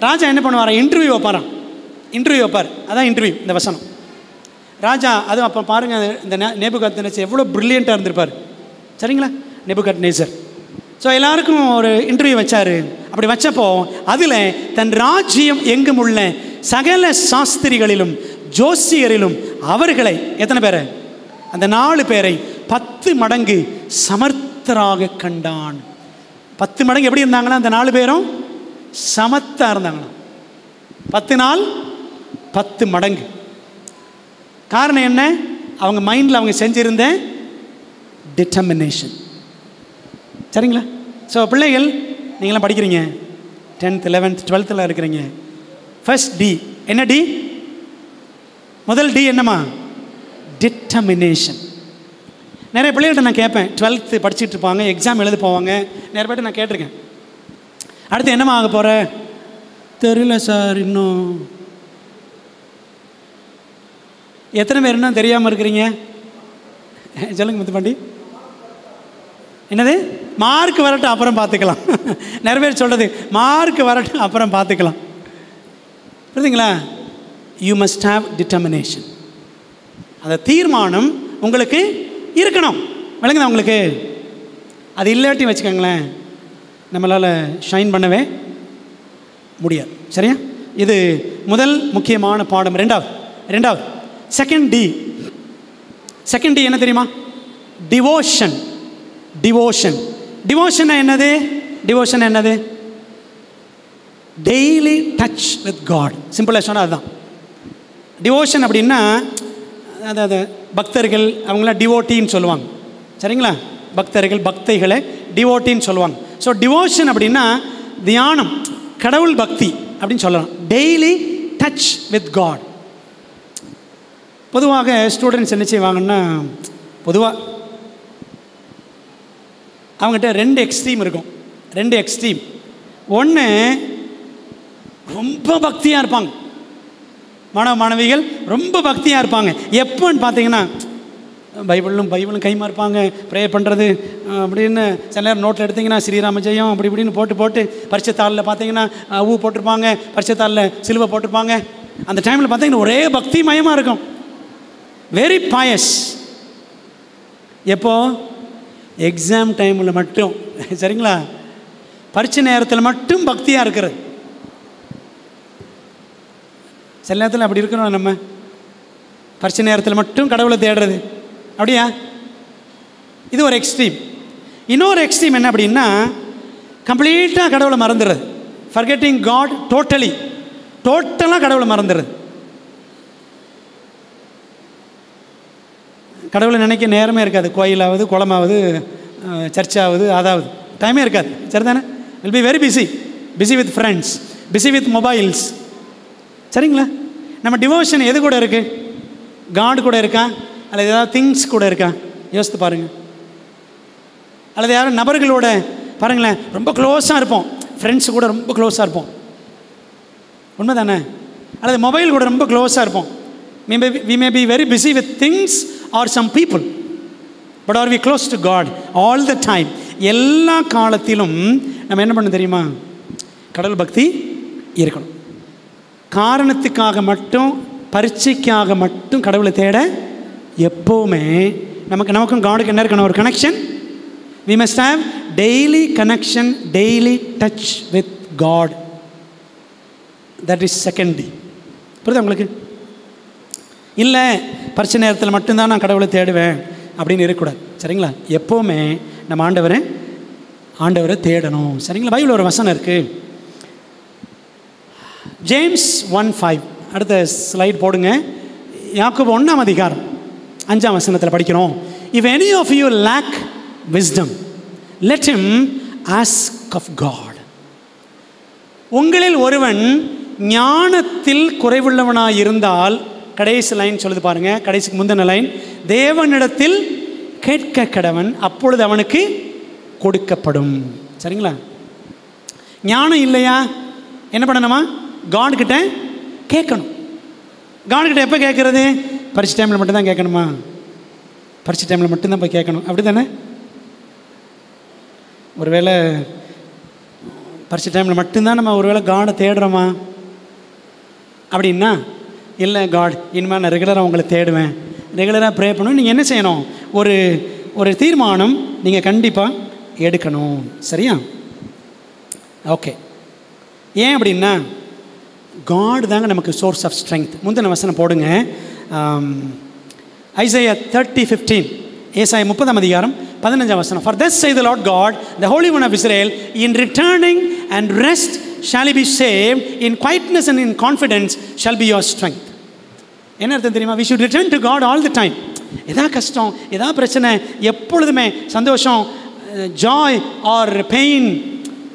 Speaker 1: ராஜா என்ன பண்ணுவார்? இன்டர்வியூ வைப்பார். அதான் இன்டர்வியூ இந்த வசனம். ராஜா அதுவும் அப்போ பாருங்கள், இந்த நேபுகாத்நேசர் எவ்வளோ ப்ரில்லியண்ட்டாக இருந்திருப்பார். சரிங்களா? நேபுகாத்நேசர். ஸோ எல்லாருக்கும் ஒரு இன்டர்வியூ வச்சார். அப்படி வச்சப்போ அதில் தன் ராஜ்யம் எங்கும் உள்ள சகல சாஸ்திரிகளிலும் ஜோசியரிலும் அவர்களை எத்தனை பேரை? அந்த 4 பேரை 10 மடங்கு சமர்த்தராக கண்டான். 10 மடங்கு எப்படி இருந்தாங்கன்னா அந்த 4 பேரும் சமத்தாக இருந்தாங்களாம். 10 நாள் 10 மடங்கு. காரணம் என்ன? அவங்க மைண்டில் அவங்க செஞ்சிருந்த டிட்டர்மினேஷன். சரிங்களா? ஸோ பிள்ளைகள் நீங்களாம் படிக்கிறீங்க, 10th 11th 12th இருக்கிறீங்க. ஃபர்ஸ்ட் டி என்ன? டி முதல் டி என்னம்மா? டிட்டர்மினேஷன். நிறைய பிள்ளைகள்கிட்ட நான் கேட்பேன், 12th படிச்சுட்டு இருப்பாங்க, எக்ஸாம் எழுத போவாங்க. நிறைய பேர்ட்ட நான் கேட்டிருக்கேன், அடுத்து என்னம்மா ஆக போகிற? தெரியல சார் இன்னும். எத்தனை பேர் இன்னும் தெரியாமல் இருக்கிறீங்க? சொல்லுங்க முத்துப்பாண்டி. என்னது? மார்க் வரட்டும் அப்புறம் பார்த்துக்கலாம். நிறைய பேர் சொல்கிறது மார்க் வரட்டும் அப்புறம் பார்த்துக்கலாம். புரியுதுங்களா? You must have determination. அந்த தீர்மானம் உங்களுக்கு இருக்கணும். விளங்குதா உங்களுக்கு? அது இல்லாட்டி வச்சுக்கோங்களேன், நம்மளால் ஷைன் பண்ணவே முடியாது. சரியா? இது முதல் முக்கியமான பாடம். ரெண்டாவது செகண்ட் டி என்ன தெரியுமா? டிவோஷன். என்னது? Daily touch with God. சிம்பிளாக சொன்னால் அதுதான் டிவோஷன். அப்படின்னா அதாவது பக்தர்கள் அவங்களாம் டிவோட்டின்னு சொல்லுவாங்க. சரிங்களா? பக்தைகளை டிவோட்டின்னு சொல்லுவாங்க. ஸோ டிவோஷன் அப்படின்னா தியானம், கடவுள் பக்தி அப்படின்னு சொல்லலாம். Daily touch with God. பொதுவாக ஸ்டூடெண்ட்ஸ் என்ன செய்வாங்கன்னா, பொதுவாக அவங்ககிட்ட 2 எக்ஸ்ட்ரீம் இருக்கும். 2 எக்ஸ்ட்ரீம். ஒன்று ரொம்ப பக்தியாக இருப்பாங்க, மாணவிகள் ரொம்ப பக்தியாக இருப்பாங்க. எப்போன்னு பார்த்தீங்கன்னா பைபிளும் கைமா இருப்பாங்க, ப்ரேயர் பண்ணுறது அப்படின்னு. சில நேரம் நோட்டில் எடுத்திங்கன்னா ஸ்ரீராம ஜெயம் அப்படி இப்படின்னு போட்டு பரிச்சைத்தாளில் பார்த்தீங்கன்னா ஊ போட்டிருப்பாங்க, பரிச்சைத்தாளில் சிலுவை போட்டிருப்பாங்க. அந்த டைமில் பார்த்தீங்கன்னா ஒரே பக்தி மயமாக இருக்கும். வெரி பாயஸ். எப்போ? எக்ஸாம் டைமில் மட்டும். சரிங்களா? பரீட்சை நேரத்தில் மட்டும் பக்தியாக இருக்கிறது. சில நேரத்தில் அப்படி இருக்கணும். நம்ம பரீட்சை நேரத்தில் மட்டும் கடவுளை தேடுறது, அப்படியா? இது ஒரு எக்ஸ்ட்ரீம். இன்னொரு எக்ஸ்ட்ரீம் என்ன அப்படின்னா, கம்ப்ளீட்டாக கடவுளை மறந்துடுறது. ஃபர்கெட்டிங் காட் டோட்டலாக கடவுளை மறந்துடுறது. கடவுளை நினைக்க நேரமே இருக்காது. கோயிலாவது, குளமாவது, சர்ச்சாவது, அதாவது டைமே இருக்காது. சரிதானே? Will be very busy with friends, busy with mobiles. சரிங்களா? நம்ம டிவோஷன் எது கூட இருக்குது? காட் கூட இருக்கா, அல்லது ஏதாவது திங்ஸ் கூட இருக்கா? யோசித்து பாருங்கள். அல்லது யாரும் நபர்களோட பாருங்களேன், ரொம்ப க்ளோஸாக இருப்போம், ஃப்ரெண்ட்ஸு கூட ரொம்ப க்ளோஸாக இருப்போம், உண்மை தானே? அல்லது மொபைல் கூட ரொம்ப க்ளோஸாக இருப்போம். we may be very busy with things or some people, but are we close to God all the time? எல்லா காலத்திலும் நம்ம என்ன பண்ண தெரியுமா? கடவுள் பக்தி இருக்கணும். காரணத்துக்காக மட்டும், பரீட்சைக்காக மட்டும் கடவுளை தேட எப்போவுமே நமக்கும் காடுக்கு என்ன இருக்கணும்? ஒரு connection. we must have daily connection, daily touch with God. that is second D. புரியுதா உங்களுக்கு? இல்லை பரீட்சை நேரத்தில் மட்டும்தான் நான் கடவுளை தேடுவேன் அப்படின்னு இருக்கக்கூடாது. சரிங்களா? எப்போவுமே நம்ம ஆண்டவரை தேடணும். சரிங்களா? பைபிள் ஒரு வசனம் இருக்குது, ஜேம்ஸ் 1:5. அடுத்த ஸ்லைட் போடுங்க. யாக்கோபு 1 அதிகாரம் 5 வசனத்தில் படிக்கிறோம். If any of you lack wisdom, let him ask of God. உங்களில் ஒருவன் ஞானத்தில் குறைவுள்ளவனாய் இருந்தால், கடைசி லைன் சொல்லுது பாருங்க, கடைசிக்கு முந்தின லைன், தேவனிடத்தில் கேட்க கடவன், அப்பொழுது அவனுக்கு கொடுக்கப்படும். சரிங்களா? ஞானம் இல்லையா, என்ன பண்ணணுமா? காட் கிட்ட கேட்கணும். காட் கிட்ட எப்போ கேட்கறது? பரிசு டைமில் மட்டும்தான் கேட்கணுமா? பரிசு டைமில் மட்டும்தான் போய் கேட்கணும், அப்படி தானே? ஒருவேளை பரிசு டைமில் மட்டும்தான் நம்ம ஒருவேளை காடை தேடுறோமா அப்படின்னா, இல்லை காட் இனிமேல் நான் ரெகுலராக உங்களை தேடுவேன், ரெகுலராக ப்ரே பண்ணணும். நீங்கள் என்ன செய்யணும்? ஒரு தீர்மானம் நீங்கள் கண்டிப்பாக எடுக்கணும். சரியா? ஓகே. ஏன் அப்படின்னா, காட் தாங்க நமக்கு சோர்ஸ் ஆஃப் ஸ்ட்ரென்த். முந்தின வசனம் போடுங்க, ஐசையா 30:15, ஏசாயா 30:15. For thus says the Lord God, the Holy One of Israel, in returning and rest shall he be saved, in quietness and in confidence shall be your strength. என்ன அர்த்தம் தெரியுமா? We should return to God all the time. எதா கஷ்டம், எதா பிரச்சனை, எப்பொழுதுமே சந்தோஷம், ஜாய் ஆர் பெயின்,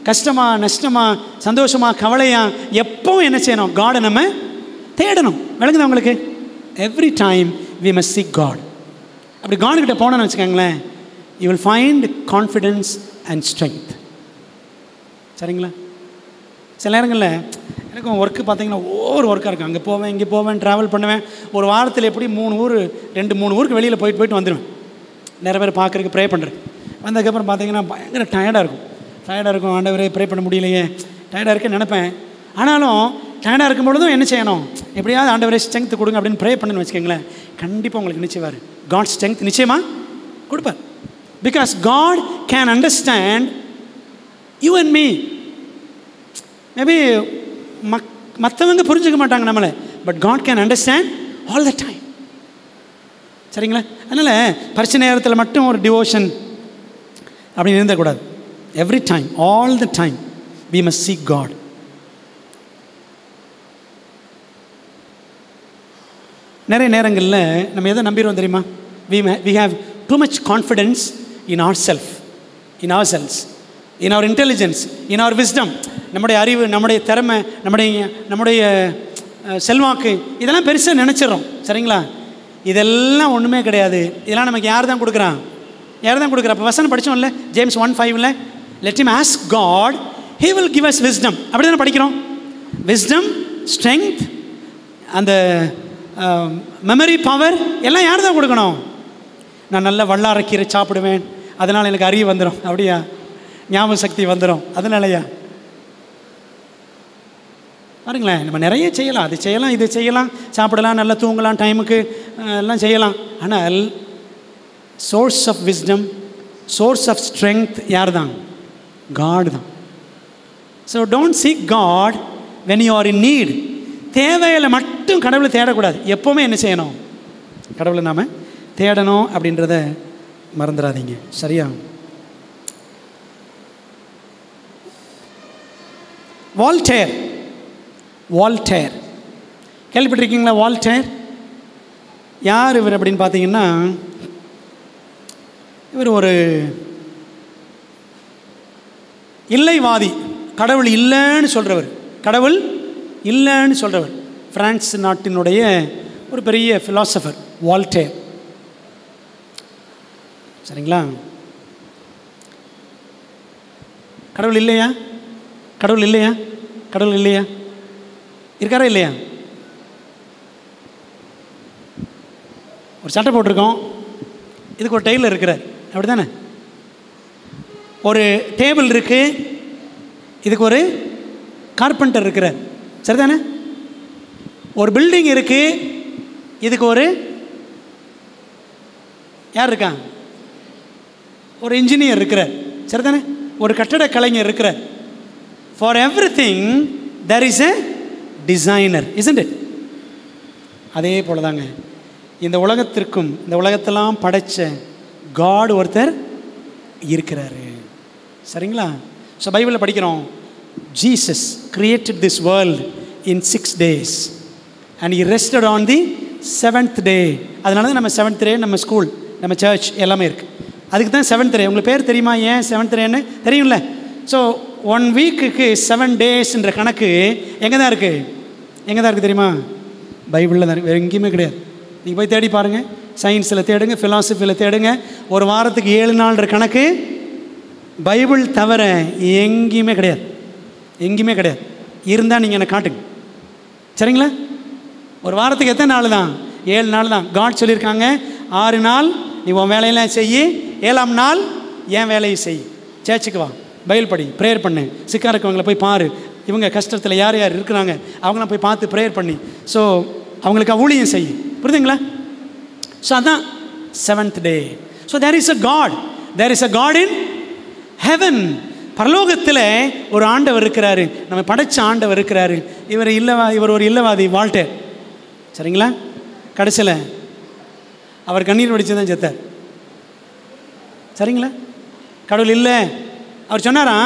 Speaker 1: கஷ்டமா நஷ்டமா, சந்தோஷமா கவலையா, எப்பவும் என்ன செய்யணும்? காடை நம்ம தேடணும். விளங்குதா உங்களுக்கு? Every time we must seek God. அப்படி காட்கிட்ட போனோன்னு வச்சுக்கோங்களேன், you will find confidence and strength. சரிங்களா? சில நேரங்களில் எனக்கும் ஒர்க்கு பார்த்தீங்கன்னா ஒவ்வொரு ஒர்க்காக இருக்கும். அங்கே போவேன், இங்கே போவேன், ட்ராவல் பண்ணுவேன். ஒரு வாரத்தில் எப்படி 2-3 ஊருக்கு வெளியில் போயிட்டு வந்துடுவேன். நிறைய பேர் பார்க்குறதுக்கு ப்ரே பண்ணுறேன். வந்ததுக்கப்புறம் பார்த்தீங்கன்னா பயங்கர டயர்டாக இருக்கும். ஆண்டவரே ப்ரே பண்ண முடியலையே, டயர்டாக இருக்கேன்னு நினைப்பேன். ஆனாலும் டயர்டாக இருக்கும் பொழுதும் என்ன செய்யணும்? எப்படியாவது ஆண்டவரே ஸ்ட்ரென்த் கொடுங்க அப்படின்னு ப்ரே பண்ணுன்னு வச்சுக்கோங்களேன், கண்டிப்பாக உங்களுக்கு நிச்சயவார் காட் ஸ்ட்ரென்த் நிச்சயமாக கொடுப்பார். Because God can understand you and me. Maybe மற்றவங்க புரிஞ்சுக்க மாட்டாங்க நம்மளை, but God can understand all the time. சரிங்களா? அதனால் பரிசு நேரத்தில் மட்டும் ஒரு டிவோஷன் அப்படின்னு இருந்தக்கூடாது. Every time, all the time we must seek God. நிறைய நேரங்களில் நம்ம எதை நம்பிடுவோம் தெரியுமா? we have too much confidence in ourselves, in our intelligence, in our wisdom. நம்முடைய அறிவு, நம்முடைய திறமை, நம்முடைய செல்வாக்கு, இதெல்லாம் பெருசாக நினச்சிடறோம். சரிங்களா? இதெல்லாம் ஒன்றுமே கிடையாது. இதெல்லாம் நமக்கு யார் தான் கொடுக்குறா? அப்போ வசனம் படித்தோம்ல, James 1:5, let him ask God, he will give us wisdom. அப்படி தானே படிக்கிறோம். விஸ்டம், ஸ்ட்ரென்த், அந்த மெமரி பவர் எல்லாம் யார் தான் கொடுக்கணும்? நான் நல்ல வல்லாரக்கீரை சாப்பிடுவேன், அதனால் எனக்கு அறிவு வந்துடும், அப்படியா? ஞாபக சக்தி வந்துடும், அதனாலயா? பாருங்களேன், நம்ம நிறைய செய்யலாம், அது செய்யலாம், இது செய்யலாம், சாப்பிடலாம், நல்லா தூங்கலாம், டைமுக்கு எல்லாம் செய்யலாம். ஆனால் source of wisdom, source of strength யார் தான்? காட் தான். So don't seek God when you are in need. தேவையில் மட்டும் கடவுளை தேடக்கூடாது. எப்போவுமே என்ன செய்யணும்? கடவுளை நாம் தேடணும் அப்படின்றத மறந்துடாதீங்க. சரியா? வால்டேர் கேள்விப்பட்டிருக்கீங்களா? வால்டேர் யார் இவர் அப்படின்னு பார்த்தீங்கன்னா, இவர் ஒரு இல்லைவாதி, கடவுள் இல்லைன்னு சொல்கிறவர், பிரான்ஸ் நாட்டினுடைய ஒரு பெரிய ஃபிலாசபர் வால்டேர். சரிங்களா? கடவுள் இல்லையா? இருக்காரா இல்லையா? ஒரு சட்டை போட்டிருக்கோம், இதுக்கு ஒரு டெய்லர் இருக்கிறார், அப்படி தானே? ஒரு டேபிள் இருக்குது, இதுக்கு ஒரு கார்பெண்டர் இருக்கிறார், சரிதானே? ஒரு பில்டிங் இருக்குது, இதுக்கு ஒரு யார் இருக்கா? ஒரு இன்ஜினியர் இருக்கிறார், சரிதானே? ஒரு கட்டட கலைஞர் இருக்கிறார். For everything there is a designer, isn't it? அதே போல தாங்க இந்த உலகத்திற்கும், இந்த உலகத்தெல்லாம் படைச்ச காட் ஒருத்தர் இருக்கிறாரு. சரிங்களா? ஸோ பைபிளில் படிக்கிறோம், Jesus created this world in 6 days and he rested on the 7th day. அதனால தான் நம்ம 7th day நம்ம ஸ்கூல், நம்ம சர்ச் எல்லாமே இருக்குது. அதுக்கு தான் 7th டே. உங்களுக்கு பேர் தெரியுமா ஏன் 7th டேன்னு தெரியும்ல? ஸோ 1 வீக்குக்கு 7 டேஸ்ன்ற கணக்கு எங்கே தான் இருக்குது? எங்கே தான் இருக்குது தெரியுமா? பைபிளில் தான். வேறு எங்கேயுமே கிடையாது. நீங்கள் போய் தேடி பாருங்கள், சயின்ஸில் தேடுங்க, ஃபிலாசபியில் தேடுங்க. ஒரு வாரத்துக்கு 7 நாள்ன்ற கணக்கு பைபிள் தவிர எங்கேயுமே கிடையாது. எங்கேயுமே கிடையாது. இருந்தால் நீங்கள் என்னை காட்டுங்க, சரிங்களா? ஒரு வாரத்துக்கு எத்தனை நாள் தான்? 7 நாள் தான். காட் சொல்லியிருக்காங்க 6 நாள் நீ உன் வேலையெல்லாம் செய், 7ஆம் நாள் என் வேலையை செய். சேர்ச்சுக்கு வா, பைபிள் படி, ப்ரேயர் பண்ணு, சிக்கா இருக்கவங்களை போய் பாரு, இவங்க கஷ்டத்தில் யார் யார் இருக்கிறாங்க அவங்களாம் போய் பார்த்து ப்ரேயர் பண்ணி ஸோ அவங்களுக்கு ஊழியம் செய். புரியுதுங்களா? ஸோ அதான் 7th day. So there is a God in heaven. பரலோகத்தில் ஒரு ஆண்டவர் இருக்கிறாரு, நம்ம படைச்ச ஆண்டவர் இருக்கிறாரு. இவர் ஒரு இல்லவாதி வால்டர், சரிங்களா? கடைசியில் அவர் கண்ணீர் வடித்து தான் செத்தார், சரிங்களா? கடவுள் இல்லை அவர் சொன்னாரா?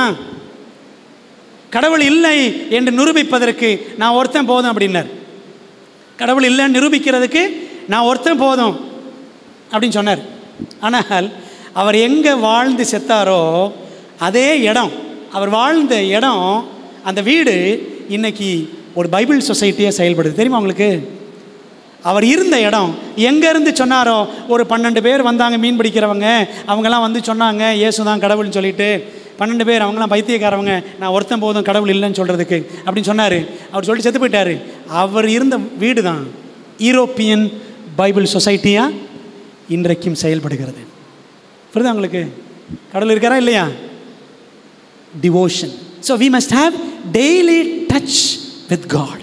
Speaker 1: கடவுள் இல்லை என்று நிரூபிப்பதற்கு நான் ஒருத்தன் போதும் அப்படின்னார். கடவுள் இல்லைன்னு நிரூபிக்கிறதுக்கு நான் ஒருத்தன் போதும் அப்படின்னு சொன்னார். ஆனால் அவர் எங்கே வாழ்ந்து செத்தாரோ அதே இடம், அவர் வாழ்ந்த இடம், அந்த வீடு இன்னைக்கு ஒரு பைபிள் சொசைட்டியாக செயல்படுது. தெரியுமா உங்களுக்கு? அவர் இருந்த இடம் எங்கேருந்து சொன்னாரோ, ஒரு 12 பேர் வந்தாங்க மீன் பிடிக்கிறவங்க, அவங்கெல்லாம் வந்து சொன்னாங்க இயேசு தான் கடவுள்னு சொல்லிட்டு. 12 பேர் அவங்களாம் பைத்தியக்காரவங்க, நான் ஒருத்தன் போதும் கடவுள் இல்லைன்னு சொல்கிறதுக்கு அப்படின்னு சொன்னார். அவர் சொல்லிட்டு செத்து போயிட்டார். அவர் இருந்த வீடு தான் யூரோப்பியன் பைபிள் சொசைட்டியாக இன்றைக்கும் செயல்படுகிறது. புரியுதா உங்களுக்கு? கடவுள் இருக்காரா இல்லையா? Devotion. So we must have daily touch with God.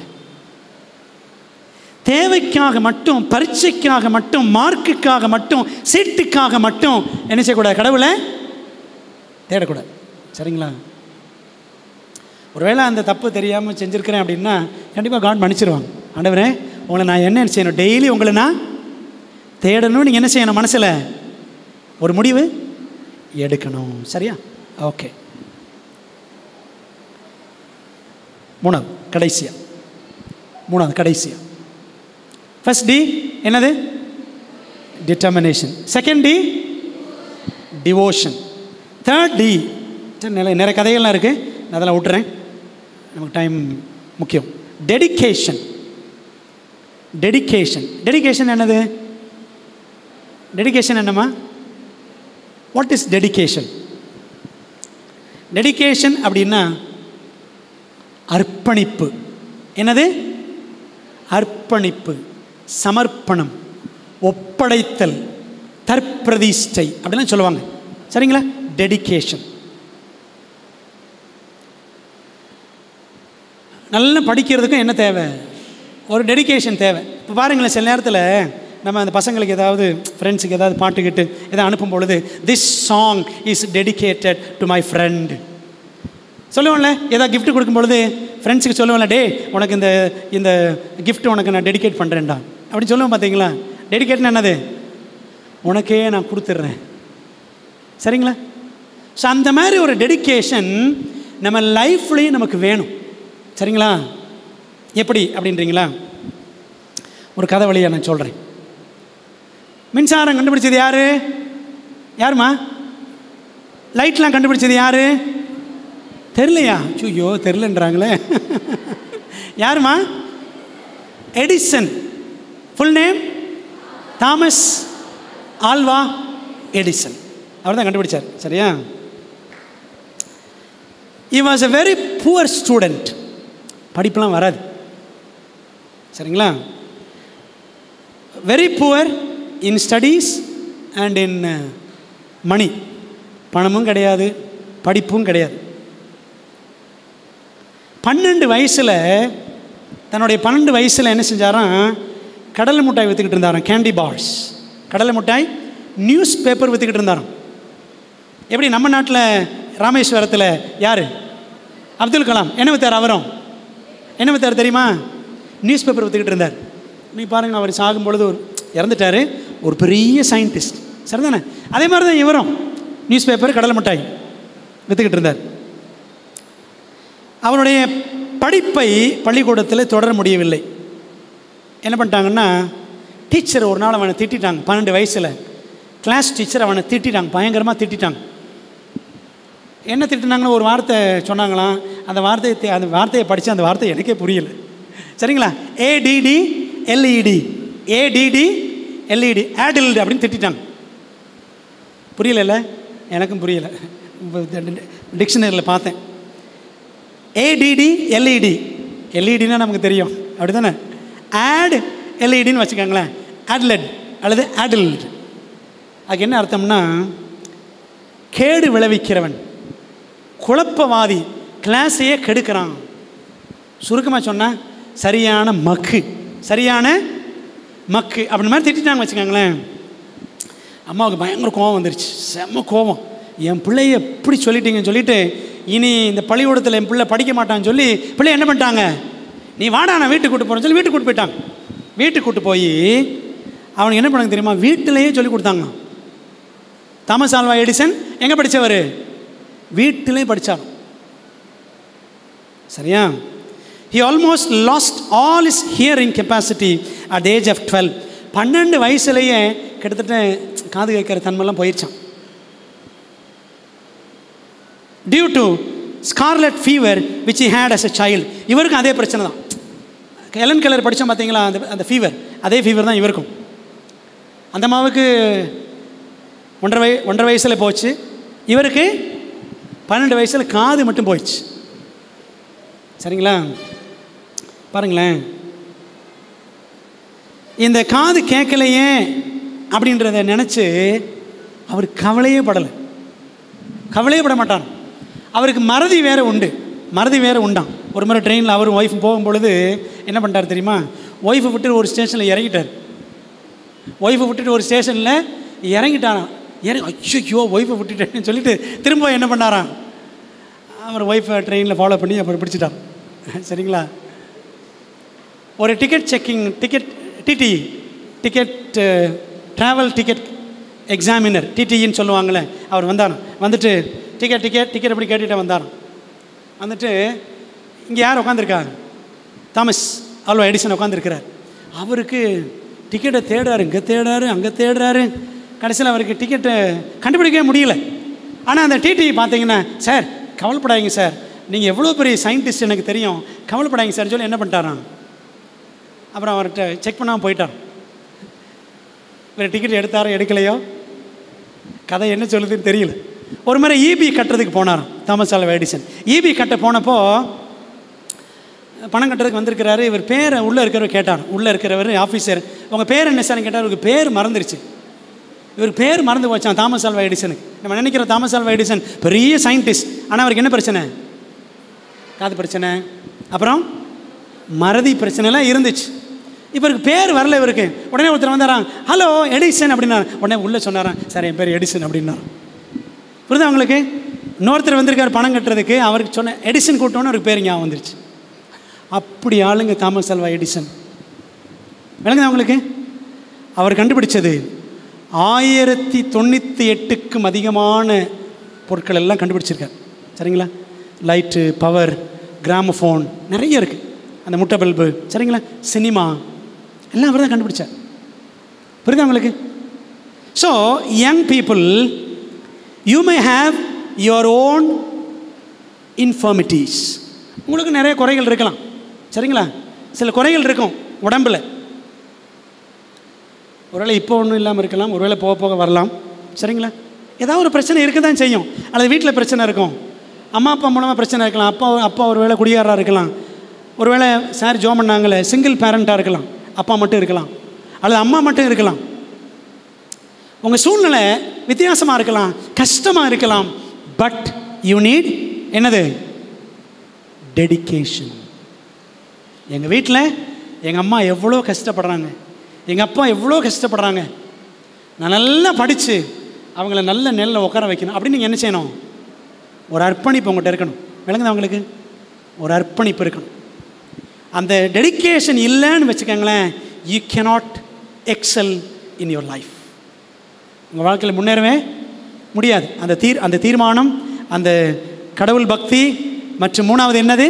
Speaker 1: தேவைக்காக மட்டும், பரீட்சைக்காக மட்டும், மார்க்குக்காக மட்டும், சீட்டுக்காக மட்டும் என்ன செய்யக்கூடாது? கடவுளை தேடக்கூடாது, சரிங்களா? ஒருவேளை அந்த தப்பு தெரியாமல் செஞ்சுருக்கிறேன் அப்படின்னா கண்டிப்பாக காட் மன்னிச்சிருவாங்க. ஆண்டவரே, உங்களை நான் என்ன செய்யணும்? டெய்லி உங்களை நான் தேடணும். நீங்கள் என்ன செய்யணும்? மனசில் ஒரு முடிவு எடுக்கணும், சரியா? ஓகே. 3வது கடைசியா ஃபர்ஸ்ட் டி என்னது? Determination. Second D devotion. Third D நிறைய கதைகள்லாம் இருக்குது, நான் அதெல்லாம் விட்டுறேன், நமக்கு டைம் முக்கியம். டெடிகேஷன். என்னது? டெடிகேஷன் என்னம்மா? What is dedication? டெடிகேஷன் அப்படின்னா அர்ப்பணிப்பு. என்னது? அர்ப்பணிப்பு, சமர்ப்பணம், ஒப்படைத்தல், தற்பிரதிஷ்டை அப்படிலாம் சொல்லுவாங்க, சரிங்களா? டெடிகேஷன். நல்லா படிக்கிறதுக்கும் என்ன தேவை? ஒரு டெடிகேஷன் தேவை. இப்போ பாருங்களேன், சில நேரத்தில் நம்ம அந்த பசங்களுக்கு ஏதாவது ஃப்ரெண்ட்ஸுக்கு ஏதாவது பாட்டுக்கிட்டு எதாவது அனுப்பும் பொழுது, this song is dedicated to my friend சொல்லுவோம்ல. ஏதாவது கிஃப்ட் கொடுக்கும் பொழுது ஃப்ரெண்ட்ஸுக்கு சொல்லுவோம்ல, டே உனக்கு இந்த கிஃப்ட் உனக்கு நான் டெடிகேட் பண்ணுறேன்டா அப்படின்னு சொல்லுவோம். பார்த்தீங்களா? டெடிகேட்னா என்னது? உனக்கே நான் கொடுத்துட்றேன், சரிங்களா? ஸோ அந்த மாதிரி ஒரு டெடிகேஷன் நம்ம லைஃப்லேயும் நமக்கு வேணும், சரிங்களா? எப்படி அப்படின்றீங்களா? ஒரு கதை வழியாக நான் சொல்கிறேன். மின்சாரம் கண்டுபிடிச்சது யாருமா? லைட்லாம் கண்டுபிடிச்சது யாரு? தெரியலையா? ஐயோ தெரிலன்றாங்களே. யாருமா? Edison. Full name Thomas Alva Edison. அவர் தான் கண்டுபிடிச்சார், சரியா? he was a very poor student. படிப்பெல்லாம் வராது, சரிங்களா? very poor in studies and in money. பணமும் கிடையாது, படிப்பும் கிடையாது. 12 வயசில் தன்னுடைய 12 வயசில் என்ன செஞ்சாராம்? கடலை மிட்டாய் விற்றுக்கிட்டு இருந்தாராம், கேண்டி பார்ஸ். கடலை மிட்டாய், நியூஸ் பேப்பர் விற்றுக்கிட்டு இருந்தாராம். எப்படி நம்ம நாட்டில் ராமேஸ்வரத்தில் யார்? அப்துல் கலாம். என்ன விற்றார்? அவரும் என்ன விற்றார் தெரியுமா? நியூஸ் பேப்பர் விற்றுக்கிட்டு இருந்தார். நீங்கள் பாருங்கள், அவர் சாகும் பொழுது இறந்துட்டார், ஒரு பெரிய சயின்டிஸ்ட், சரிதானே? அதே மாதிரி தான் இவரும் நியூஸ் பேப்பர், கடலை மிட்டாய் விற்றுக்கிட்டு இருந்தார். அவருடைய படிப்பை பள்ளிக்கூடத்தில் தொடர முடியவில்லை. என்ன பண்ணிட்டாங்கன்னா, டீச்சர் ஒரு நாள் அவனை திட்டாங்க. 12 வயசில் கிளாஸ் டீச்சர் அவனை திட்டாங்க, பயங்கரமாக திட்டாங்க. என்ன திட்டினாங்கன்னு ஒரு வார்த்தை சொன்னாங்களாம். அந்த வார்த்தையை படித்து அந்த வார்த்தை எனக்கே புரியலை. சரிங்களா? ADDLED ஆடில்டு அப்படின்னு திட்டாங்க. புரியல, எனக்கும் புரியலை. டிக்ஷனரியில் பார்த்தேன். ADDLED, எல்இடின்னா நமக்கு தெரியும், அப்படி தானே? ஆட் எல்இடின்னு வச்சுக்கோங்களேன். ஆட்லெட் அல்லது ஆடில்டு. அதுக்கு என்ன அர்த்தம்னா, கேடு விளைவிக்கிறவன், குழப்பவாதி, கிளாஸையே கெடுக்கிறான். சுருக்கமாக சொன்னால் சரியான மக்கு அப்படி மாதிரி திட்டாங்க வச்சுக்கோங்களேன். அம்மாவுக்கு பயங்கர கோபம் வந்துருச்சு, செம்ம கோபம். என் பிள்ளைய எப்படி சொல்லிட்டீங்கன்னு சொல்லிட்டு, இனி இந்த பள்ளிக்கூடத்தில் என் பிள்ளை படிக்க மாட்டான்னு சொல்லி பிள்ளை என்ன பண்ணிட்டாங்க, நீ வாடா நான் வீட்டுக்கு கூட்டு போகிறேன்னு சொல்லி வீட்டுக்கு கூட்டு போயிட்டாங்க. வீட்டுக்கு கூட்டு போய் அவனுக்கு என்ன பண்ணாங்க தெரியுமா, வீட்டிலேயே சொல்லி கொடுத்தாங்க. தாமஸ் ஆல்வா எடிசன் எங்கே படித்தவர்? வீட்டிலே படித்தார். சரியா? He almost lost all his hearing capacity at the age of 12. 12 வயசுலேயே கிட்டத்தட்ட காது கேட்குற தன்மைலாம் போயிடுச்சான். Due to scarlet fever which he had as a child. இவருக்கும் அதே பிரச்சனை தான். ஹெலன் கெல்லர் படித்தோம் பார்த்தீங்களா, அந்த ஃபீவர், அதே ஃபீவர் தான் இவருக்கும். அந்த அம்மாவுக்கு 1.5 வயசில் போச்சு, இவருக்கு 12 வயசில் காது மட்டும் போயிடுச்சு. சரிங்களா? பாருங்களேன், இந்த காது கேட்கலையே அப்படின்றத நினச்சி அவர் கவலையே பட மாட்டார். அவருக்கு மறதி வேறு உண்டான். ஒரு முறை ட்ரெயினில் அவர் ஒய்ஃப் போகும்பொழுது என்ன பண்ணிட்டார் தெரியுமா, ஒய்ஃபை விட்டு ஒரு ஸ்டேஷனில் இறங்கிட்டார். இறங்கிட்டாராம். ஐயோ ஒய்ஃபை விட்டுட்டேன்னு சொல்லிட்டு திரும்ப என்ன பண்ணாராம், அவர் ஒய்ஃபை ட்ரெயினில் ஃபாலோ பண்ணி அப்புறம் பிடிச்சிட்டார். சரிங்களா? ஒரு ட்ராவல் டிக்கெட் எக்ஸாமினர், டிடின்னு சொல்லுவாங்களே, அவர் வந்துட்டு டிக்கெட் அப்படி கேட்டுகிட்டே வந்தாராம். வந்துட்டு இங்கே யார் உட்காந்துருக்காங்க, தாமஸ் ஆல்வா எடிசன் உட்காந்துருக்கிறார். அவருக்கு டிக்கெட்டை தேடுறாரு, இங்கே தேடுறாரு, அங்கே தேடுறாரு. கடைசியில் அவருக்கு டிக்கெட்டை கண்டுபிடிக்கவே முடியல. ஆனால் அந்த டிடி பார்த்தீங்கன்னா, சார் கவலைப்படாதீங்க சார், நீங்கள் எவ்வளோ பெரிய சயின்டிஸ்ட் எனக்கு தெரியும், கவலைப்படாதீங்க சார் சொல்லி என்ன பண்ணிட்டாரான், அப்புறம் அவர்கிட்ட செக் பண்ணாமல் போயிட்டார். வேறு டிக்கெட் எடுக்கலையோ, கதை என்ன சொல்லுதுன்னு தெரியல. ஒரு முறை இபி கட்டுறதுக்கு போனாராம் தாமஸ் ஆல்வா எடிசன். இபி கட்ட போனப்போ பணம் கட்டுறதுக்கு வந்திருக்கிறாரு. இவர் பேரை உள்ளே இருக்கிறவர் ஆஃபீஸர், உங்கள் பேர் என்ன சார்னு கேட்டார். இவருக்கு பேர் மறந்துருச்சு. இவருக்கு பேர் மறந்து போச்சான் தாமஸ் ஆல்வா எடிசனுக்கு. நம்ம நினைக்கிற தாமஸ் ஆல்வா எடிசன் பெரிய சயின்டிஸ்ட், ஆனால் அவருக்கு என்ன பிரச்சனை, காது பிரச்சனை, அப்புறம் மறதி பிரச்சனைலாம் இருந்துச்சு. இவருக்கு பேர் வரல இவருக்கு. உடனே ஒருத்தர் வந்தாரான், ஹலோ எடிசன் அப்படின்னாரு. உடனே உள்ளே சொன்னாரான், சார் என் பேர் எடிசன் அப்படின்னாரு. புரியுதா உங்களுக்கு? இன்னொருத்தர் வந்திருக்கார் பணம் கட்டுறதுக்கு, அவருக்கு சொன்ன எடிசன் கூட்டோன்னு அவருக்கு பேர் ஞாபகம் வந்துருச்சு. அப்படி ஆளுங்க தாமஸ் ஆல்வா எடிசன். விளங்குதா உங்களுக்கு? அவர் கண்டுபிடிச்சது 1098க்கும் அதிகமான பொருட்கள் எல்லாம் கண்டுபிடிச்சிருக்கார். சரிங்களா? லைட்டு, பவர், கிராமஃபோன் நிறைய இருக்குது, அந்த முட்டை பல்பு, சரிங்களா, சினிமா எல்லாம் அவர் தான் கண்டுபிடிச்சார். புரியுதா உங்களுக்கு? So young people, you may have your own infirmities. உங்களுக்கு நிறைய குறைகள் இருக்கலாம். சரிங்களா? சில குறைகள் இருக்கும் உடம்பில். ஒருவேளை இப்போ ஒன்றும் இல்லாமல் இருக்கலாம், ஒருவேளை போக போக வரலாம். சரிங்களா? ஏதாவது ஒரு பிரச்சனை இருக்க தான் செய்யும். அல்லது வீட்டில் பிரச்சனை இருக்கும், அம்மா அப்பா மூலமாக பிரச்சனை இருக்கலாம். அப்பா ஒரு வேளை குடியாராக இருக்கலாம், ஒரு வேளை சார் ஜோம் பண்ணாங்களே சிங்கிள் பேரண்ட்டாக இருக்கலாம், அப்பா மட்டும் இருக்கலாம், அல்லது அம்மா மட்டும் இருக்கலாம். உங்கள் சூழ்நிலை வித்தியாசமாக இருக்கலாம், கஷ்டமாக இருக்கலாம். பட் யூ நீட் என்னது? டெடிகேஷன். எங்கள் வீட்டில் எங்கள் அம்மா எவ்வளோ கஷ்டப்படுறாங்க, எங்கள் அப்பா எவ்வளோ கஷ்டப்படுறாங்க, நான் நல்லா படித்து அவங்கள நல்ல நெல்லை உட்கார வைக்கணும் அப்படின்னு நீங்கள் என்ன செய்யணும்? ஒரு அர்ப்பணிப்பு உங்கள்கிட்ட இருக்கணும். விளங்குதா உங்களுக்கு? ஒரு அர்ப்பணிப்பு இருக்கணும். அந்த டெடிகேஷன் இல்லைன்னு வச்சுக்கோங்களேன், you cannot XL in your life. உங்கள் வாழ்க்கையில் முன்னேறவே முடியாது. அந்த தீர்மானம், அந்த கடவுள் பக்தி, மற்றும் மூணாவது என்னது?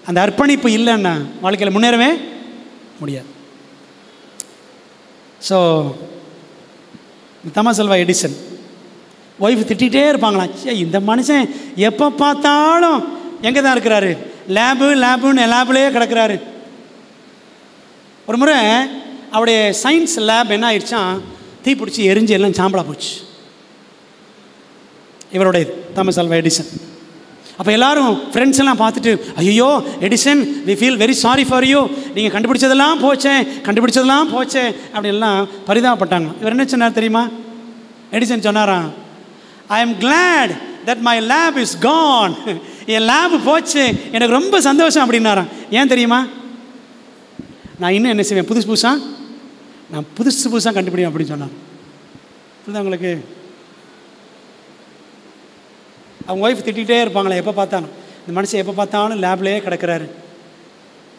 Speaker 1: அந்த அர்ப்பணிப்பு இல்லைன்னா வாழ்க்கையில் முன்னேறவே முடியாது. So Thomas Alva Edison wife திட்டிகிட்டே இருப்பாங்களாம். இந்த மனுஷன் எப்போ பார்த்தாலும் எங்கே தான் இருக்கிறாரு, லேபுன்னு லேப்லேயே கிடக்கிறாரு. ஒரு முறை அவருடைய சயின்ஸ் லேப் என்ன ஆயிடுச்சான், தீ பிடிச்சி எரிஞ்சு எல்லாம் சாம்பலாக போச்சு. இவருடைய தாமஸ் ஆல்வா எடிசன். அப்போ எல்லாரும் ஃப்ரெண்ட்ஸ் எல்லாம் பார்த்துட்டு, ஐயோ Edison, we feel very sorry for you, நீங்கள் கண்டுபிடிச்சதெல்லாம் போச்சே அப்படின்லாம் பரிதாபப்பட்டாங்க. இவர் என்ன சொன்னார் தெரியுமா? எடிசன் சொன்னாராம், I am glad that my lab is gone. என் லேபு போச்சு, எனக்கு ரொம்ப சந்தோஷம் அப்படின்னாராம். ஏன் தெரியுமா? நான் இன்னும் என்ன செய்வேன், புதுசாக கண்டுபிடிப்பேன் அப்படின்னு சொன்னான். புரியுதா உங்களுக்கு? அவங்க ஒய்ஃப் திட்டிகிட்டே இருப்பாங்களே எப்போ பார்த்தாலும், இந்த மனுஷன் எப்போ பார்த்தாலும் லேப்லேயே கிடக்கிறாரு.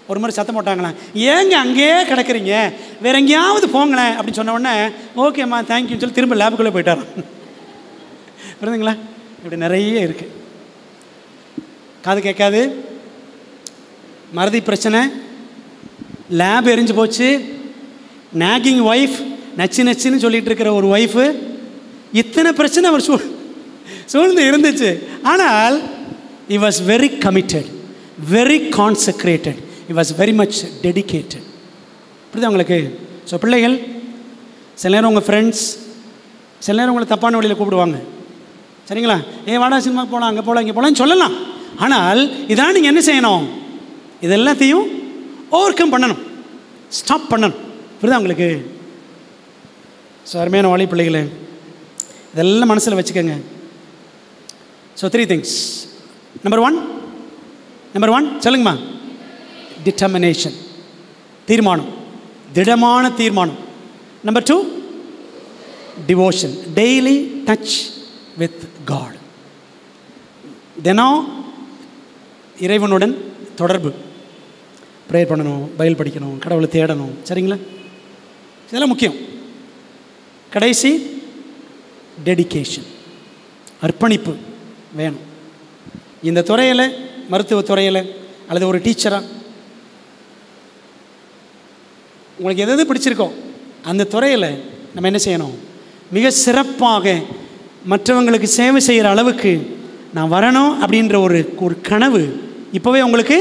Speaker 1: ஒரு மாதிரி சத்தம் போட்டாங்களாம், ஏங்க அங்கேயே கிடக்குறீங்க, வேற எங்கேயாவது போங்களேன் அப்படின்னு சொன்ன உடனே ஓகேம்மா தேங்க்யூன்னு சொல்லி திரும்ப லேபுக்குள்ளே போயிட்டாராம். புரியுதுங்களா? இப்படி நிறைய இருக்குது. காது கேட்காது, மறதி பிரச்சனை, லேப் எரிஞ்சு போச்சு, நாகிங் ஒய்ஃப், நச்சுன்னு சொல்லிட்டு இருக்கிற ஒரு ஒய்ஃபு, இத்தனை பிரச்சனை அவர் சூழ்ந்து இருந்துச்சு. ஆனால் he was very committed, very consecrated, he was very much dedicated. புரியுதா உங்களுக்கு? ஸோ பிள்ளைகள், சில நேரம் உங்கள் ஃப்ரெண்ட்ஸ் சில நேரம் உங்களை தப்பான வழியில் கூப்பிடுவாங்க. சரிங்களா? வாடா சினிமாக்கு போகலாம், அங்கே போகலாம், இங்கே போகலான்னு சொல்லலாம். ஆனால் இதான் நீங்கள் என்ன செய்யணும், இது எல்லாத்தையும் ஓவர் கம் பண்ணணும், ஸ்டாப் பண்ணணும். புரியுதா உங்களுக்கு? ஸோ அருமையான வாலி பிள்ளைகளே, இதெல்லாம் மனசில் வச்சுக்கோங்க. So 3 things. நம்பர் ஒன் சொல்லுங்கம்மா, டிட்டர்மினேஷன், தீர்மானம், திடமான தீர்மானம். Number 2, devotion, daily touch with God. தினம் இறைவனுடன் தொடர்பு, ப்ரேயர் பண்ணணும், பைபிள் படிக்கணும், கடவுளை தேடணும். சரிங்களா? இதெல்லாம் முக்கியம். கடைசி டெடிகேஷன், அர்ப்பணிப்பு வேணும். இந்த துறையில், மருத்துவ துறையில் அல்லது ஒரு டீச்சராக உங்களுக்கு எது பிடிச்சிருக்கோ அந்த துறையில் நம்ம என்ன செய்யணும், மிக சிறப்பாக மற்றவங்களுக்கு சேவை செய்கிற அளவுக்கு நான் வரணும் அப்படின்ற ஒரு கனவு இப்போவே உங்களுக்கு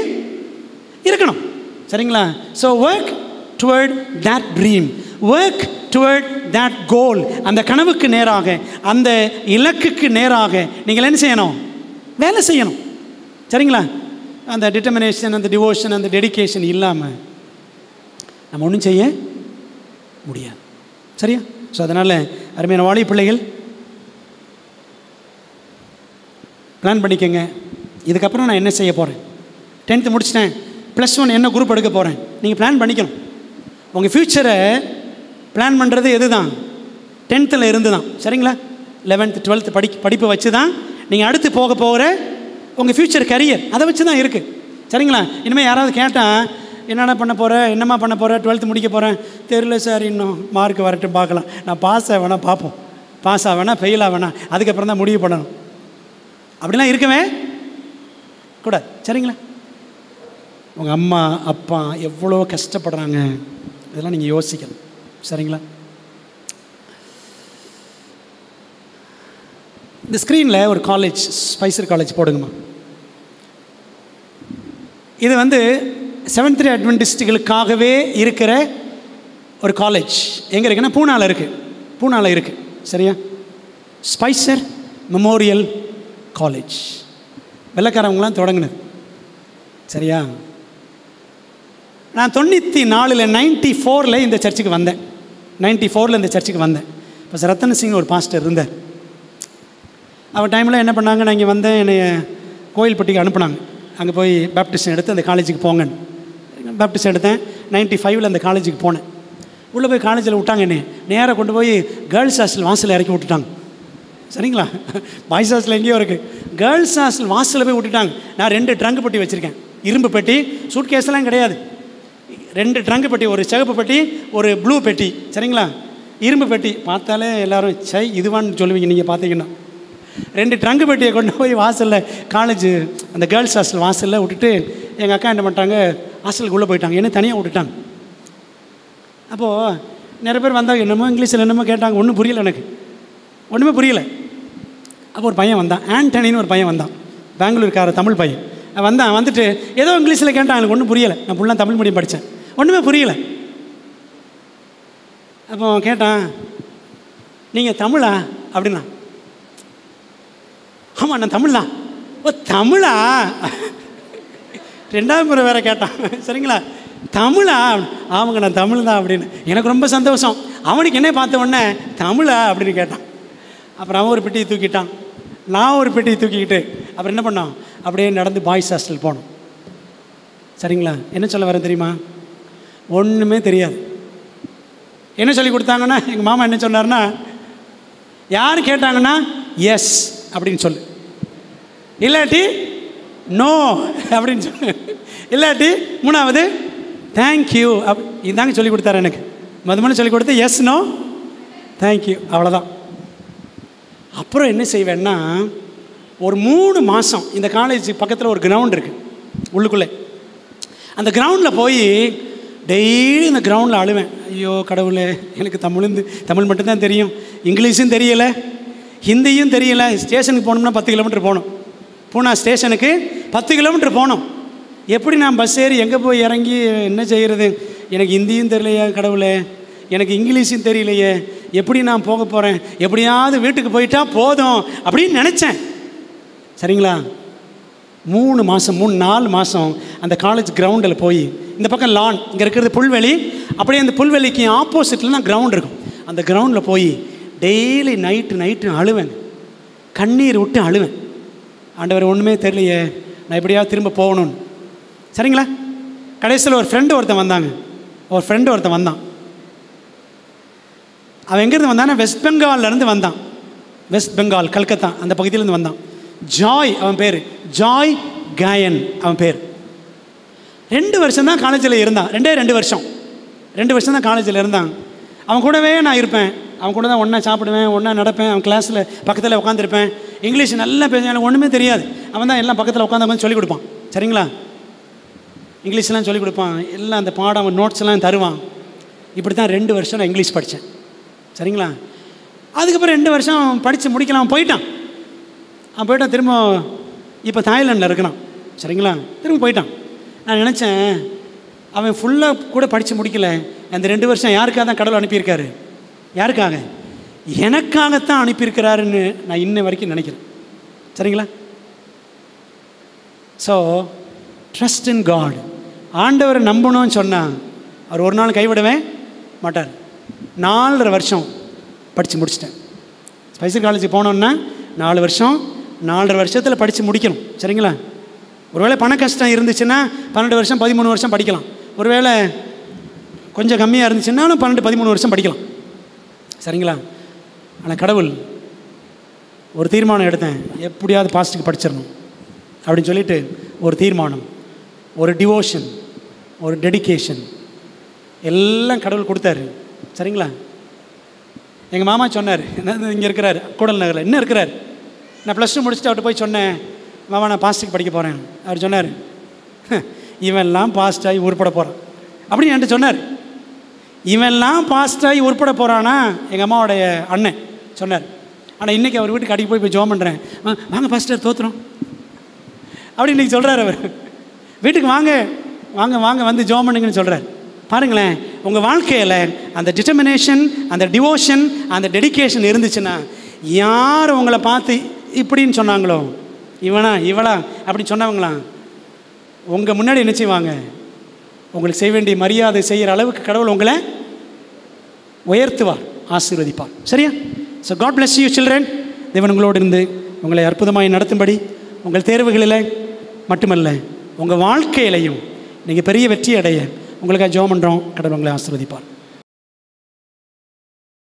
Speaker 1: இருக்கணும். சரிங்களா? So work toward that dream, work toward that goal. அந்த கனவுக்கு நேராக, அந்த இலக்குக்கு நேராக நீங்கள் என்ன செய்யணும், வேலை செய்யணும். சரிங்களா? அந்த டிட்டர்மினேஷன், அந்த டிவோஷன், அந்த டெடிகேஷன் இல்லாமல் நம்ம ஒன்றும் செய்ய முடியாது. சரியா? ஸோ அதனால் அருமையான வாலி பிள்ளைகள், பிளான் பண்ணிக்கோங்க. இதுக்கப்புறம் நான் என்ன செய்ய போகிறேன், 10th முடிச்சிட்டேன், +1 என்ன குரூப் எடுக்க போகிறேன், நீங்கள் பிளான் பண்ணிக்கணும். உங்கள் ஃப்யூச்சரை பிளான் பண்ணுறது எது தான், 10th இருந்து தான். சரிங்களா? 11th 12th படிப்பு வச்சு தான் நீங்கள் அடுத்து போகிற உங்கள் ஃப்யூச்சர் கரியர் அதை வச்சு தான் இருக்குது. சரிங்களா? இனிமேல் யாராவது கேட்டால் என்னென்ன பண்ண போகிறேன், என்னம்மா பண்ண போகிறேன், 12th முடிக்க போகிறேன், தெரியல சார், இன்னும் மார்க் வரட்டும் பார்க்கலாம், நான் பாஸ் ஆவேனா பார்ப்போம், பாஸ் ஆவேனா ஃபெயில் ஆவேனா அதுக்கப்புறம் தான் முடிவு பண்ணணும், அப்படிலாம் இருக்கவே கூடாது. சரிங்களா? உங்கள் அம்மா அப்பா எவ்வளோ கஷ்டப்படுறாங்க, இதெல்லாம் நீங்கள் யோசிக்கணும். சரிங்களா? இந்த ஸ்க்ரீனில் ஒரு காலேஜ், ஸ்பைசர் காலேஜ் போடுங்கம்மா. இது வந்து செவன்த் டே அட்வென்டிஸ்டுகளுக்காகவே இருக்கிற ஒரு காலேஜ். எங்கே இருக்குன்னா பூனாவில் இருக்குது. சரியா? ஸ்பைசர் மெமோரியல் காலேஜ், வெள்ளைக்காரவங்களாம் தொடங்கினது. சரியா? நான் 94 இந்த சர்ச்சுக்கு வந்தேன். 94 இந்த சர்ச்சுக்கு வந்தேன். இப்போ ரத்தன் சிங் ஒரு பாஸ்டர் இருந்தார். அவர் டைமில் என்ன பண்ணாங்க, நான் இங்கே வந்தேன், என்னை கோயில்பட்டிக்கு அனுப்புனாங்க. அங்கே போய் பேப்டிஸ்ட் எடுத்து அந்த காலேஜுக்கு போங்கன்னு பேப்டிஸ்ட் எடுத்தேன். 95 அந்த காலேஜுக்கு போனேன். உள்ளே போய் காலேஜில் விட்டாங்க, என்னை நேராக கொண்டு போய் கேர்ள்ஸ் ஹாஸ்டல் வாசலில் இறக்கி விட்டுட்டாங்க. சரிங்களா? பாய்ஸ் ஹாஸ்டல் எங்கேயோ இருக்குது, கேர்ள்ஸ் ஹாஸ்டல் வாசலில் போய் விட்டுட்டாங்க. நான் 2 ட்ரங்கு பெட்டி வச்சுருக்கேன், இரும்பு பெட்டி, சூட் கேஸ்லாம் கிடையாது. 2 ட்ரங்கு பெட்டி, ஒரு சிகப்பு பெட்டி, ஒரு ப்ளூ பெட்டி. சரிங்களா? இரும்பு பெட்டி பார்த்தாலே எல்லோரும் சை இதுவான்னு சொல்லுவீங்க நீங்கள் பார்த்தீங்கன்னா. 2 ட்ரங்கு பெட்டியை கொண்டு போய் வாசலில், காலேஜ் அந்த கேர்ள்ஸ் ஹாஸ்டல் வாசலில் விட்டுட்டு எங்கள் அக்கா என்ன பண்ணிட்டாங்க, ஹாஸ்டலுக்கு உள்ளே போயிட்டாங்க, என்ன தனியாக விட்டுட்டாங்க. அப்போது நிறைய பேர் வந்தாங்க, என்னமோ இங்கிலீஷில் என்னமோ கேட்டாங்க, ஒன்றும் புரியலை, எனக்கு ஒன்றுமே புரியலை. அப்போ ஒரு பையன் வந்தான், ஆண்டனின்னு ஒரு பையன் வந்தான், பெங்களூருக்கார தமிழ் பையன் வந்தான். வந்துட்டு ஏதோ இங்கிலீஷில் கேட்டான், எனக்கு ஒன்றும் புரியலை. நான் ஃபுல்லாக தமிழ் மீடியம் படித்தேன், ஒன்றுமே புரியலை. அப்போ கேட்டான், நீங்கள் தமிழா அப்படின்னா? ஆமாம், நான் தமிழ் தான். ஓ தமிழா? ரெண்டாவது முறை வேறு கேட்டான். சரிங்களா, தமிழா? ஆமாங்க, நான் தமிழ் தான் அப்படின்னு. எனக்கு ரொம்ப சந்தோஷம். அவனுக்கு என்ன பார்த்த உடனே தமிழா அப்படின்னு கேட்டான். அப்புறம் அவன் ஒரு பெட்டியை தூக்கிட்டான், நான் ஒரு பெட்டியை தூக்கிக்கிட்டு அப்புறம் என்ன பண்ணோம், அப்படியே நடந்து பாய்ஸ் ஹாஸ்டல் போனோம். சரிங்களா, என்ன சொல்ல வரேன் தெரியுமா? ஒன்றுமே தெரியாது. என்ன சொல்லி கொடுத்தாங்கன்னா, எங்கள் மாமா என்ன சொன்னார்னா, யார் கேட்டாங்கன்னா எஸ் அப்படின்னு சொல்லு, இல்லாட்டி நோ அப்படின்னு சொல்லு, இல்லாட்டி மூணாவது தேங்க்யூ இதாங்க சொல்லி கொடுத்தாரு எனக்கு. மதுமனு சொல்லி கொடுத்து எஸ் நோ தேங்க்யூ, அவ்வளோதான். அப்புறம் என்ன செய்வேன்னா, ஒரு 3 மாதம் இந்த காலேஜ் பக்கத்தில் ஒரு கிரவுண்ட் இருக்குது உள்ளுக்குள்ளே. அந்த கிரவுண்டில் போய் டெய்லி இந்த கிரவுண்டில் அழுவேன். ஐயோ கடவுளே, எனக்கு தமிழ் மட்டும்தான் தெரியும், இங்கிலீஷும் தெரியலை, ஹிந்தியும் தெரியலை. ஸ்டேஷனுக்கு போகணும்னா 10 கிலோமீட்டர் போகணும். பூனா ஸ்டேஷனுக்கு 10 கிலோமீட்டர் போகணும். எப்படி நான் பஸ் ஏறி எங்கே போய் இறங்கி என்ன செய்கிறது? எனக்கு ஹிந்தியும் தெரியலையே கடவுளே, எனக்கு இங்கிலீஷும் தெரியலையே, எப்படி நான் போக போகிறேன்? எப்படியாவது வீட்டுக்கு போயிட்டா போதும் அப்படின்னு நினச்சேன். சரிங்களா, 4 மாதம் அந்த காலேஜ் கிரவுண்டில் போய், இந்த பக்கம் லான், இங்கே இருக்கிறது புல்வெளி, அப்படியே அந்த புல்வெளிக்கு ஆப்போசிட்டில் தான் கிரவுண்ட் இருக்கும். அந்த கிரவுண்டில் போய் டெய்லி நைட்டு அழுவேன், கண்ணீர் விட்டு அழுவேன். ஆண்டவர் ஒன்றுமே தெரியலையே, நான் எப்படியாவது திரும்ப போகணும்னு. சரிங்களா, கடைசியில் ஒரு ஃப்ரெண்டு ஒருத்தன் வந்தான். அவன் எங்கேருந்து வந்தான்னா, வெஸ்ட் பெங்கால்லேருந்து வந்தான். வெஸ்ட் பெங்கால், கல்கத்தா அந்த பகுதியிலேருந்து வந்தான். ஜாய் அவன் பேர், ஜாய் காயன் அவன் பேர். 2 வருஷம் தான் காலேஜில் இருந்தான். 2 வருஷம் தான் காலேஜில் இருந்தான். அவன் கூடவே நான் இருப்பேன், அவன் கூட தான் ஒன்றா சாப்பிடுவேன், ஒன்றா நடப்பேன், அவன் கிளாஸில் பக்கத்தில் உட்காந்துருப்பேன். இங்கிலீஷ் நல்லா பேச, எனக்கு ஒன்றுமே தெரியாது. அவன் தான் எல்லாம் பக்கத்தில் உட்காந்து சொல்லிக் கொடுப்பான். சரிங்களா, இங்கிலீஷ்லாம் சொல்லிக் கொடுப்பான், எல்லாம் அந்த பாடம் நோட்ஸ்லாம் தருவான். இப்படி தான் 2 வருஷம் நான் இங்கிலீஷ் படித்தேன். சரிங்களா, அதுக்கப்புறம் 2 வருஷம் படித்து முடிக்கலாம். அவன் போயிட்டான் திரும்ப. இப்போ தாய்லாண்டில் இருக்கிறான். சரிங்களா, திரும்ப போயிட்டான். நான் நினச்சேன், அவன் ஃபுல்லாக கூட படித்து முடிக்கலை. அந்த 2 வருஷம் யாருக்காக தான் கடவுள் அனுப்பியிருக்காரு? யாருக்காக? எனக்காகத்தான் அனுப்பியிருக்கிறாருன்னு நான் இன்ன வரைக்கும் நினைக்கிறேன். சரிங்களா, ஸோ ட்ரஸ்ட் இன் காட். ஆண்டவரை நம்பணும்னு சொன்னால் அவர் ஒரு நாள் கைவிடவே மாட்டார். 4.5 வருஷம் படித்து முடிச்சிட்டேன். ஸ்பைசர் காலேஜுக்கு போனோன்னா 4 வருஷம், 4.5 வருஷத்தில் படித்து முடிக்கணும். சரிங்களா, ஒருவேளை பண கஷ்டம் இருந்துச்சுன்னா 12 வருஷம் 13 வருஷம் படிக்கலாம். ஒருவேளை கொஞ்சம் கம்மியாக இருந்துச்சுன்னாலும் 12-13 வருஷம் படிக்கலாம். சரிங்களா, ஆனால் கடவுள் ஒரு தீர்மானம் எடுத்தேன், எப்படியாவது பாஸ்ட்டுக்கு படிச்சிடணும் அப்படின்னு சொல்லிட்டு ஒரு தீர்மானம், ஒரு டிவோஷன், ஒரு டெடிகேஷன் எல்லாம் கடவுள் கொடுத்தாரு. சரிங்களா, எங்கள் மாமா சொன்னார், என்ன இங்கே இருக்கிறார் கூடல் நகரில், என்ன இருக்கிறார். நான் +2 முடிச்சுட்டு அவர்கிட்ட போய் சொன்னேன், மாமா நான் பாஸ்ட்டுக்கு படிக்க போகிறேன். அவர் சொன்னார், இவன்லாம் பாஸ்டாகி உருப்பட போகிறான் அப்படின்னு என்கிட்ட சொன்னார். இவன்லாம் பாஸ்டாகி உருப்பட போகிறானா? எங்கள் அம்மாவோடைய அண்ணன் சொன்னார். ஆனால் இன்றைக்கி அவர் வீட்டுக்கு அடிக்க போய் ஜோம் பண்ணுறேன், வாங்க பாஸ்டர் தோற்றுறோம் அப்படி இன்றைக்கி சொல்கிறார். அவர் வீட்டுக்கு வாங்க வாங்க வாங்க வந்து ஜோம் பண்ணுங்கன்னு சொல்கிறார். பாருங்களேன், உங்கள் வாழ்க்கையில் அந்த டிட்டர்மினேஷன், அந்த டிவோஷன், அந்த டெடிகேஷன் இருந்துச்சுன்னா, யார் உங்களை பார்த்து இப்படின்னு சொன்னாங்களோ, இவனா இவளா அப்படின்னு சொன்னவங்களாம் உங்கள் முன்னாடி என்ன செய்வாங்க? உங்களுக்கு செய்ய வேண்டிய மரியாதை செய்கிற அளவுக்கு கடவுள் உங்களை உயர்த்துவார், ஆசீர்வதிப்பார். சரியா? So God bless you children. தேவன் உங்களோடு இருந்து உங்களை அற்புதமாய் நடத்தும்படி, உங்கள் தேர்வுகளில் மட்டுமல்ல உங்கள் வாழ்க்கையிலையும் நீங்கள் பெரிய வெற்றி அடைய உங்களுக்காக ஜெபம் பண்ணுறோம். கடவுள் உங்களை ஆசீர்வதிப்பார்.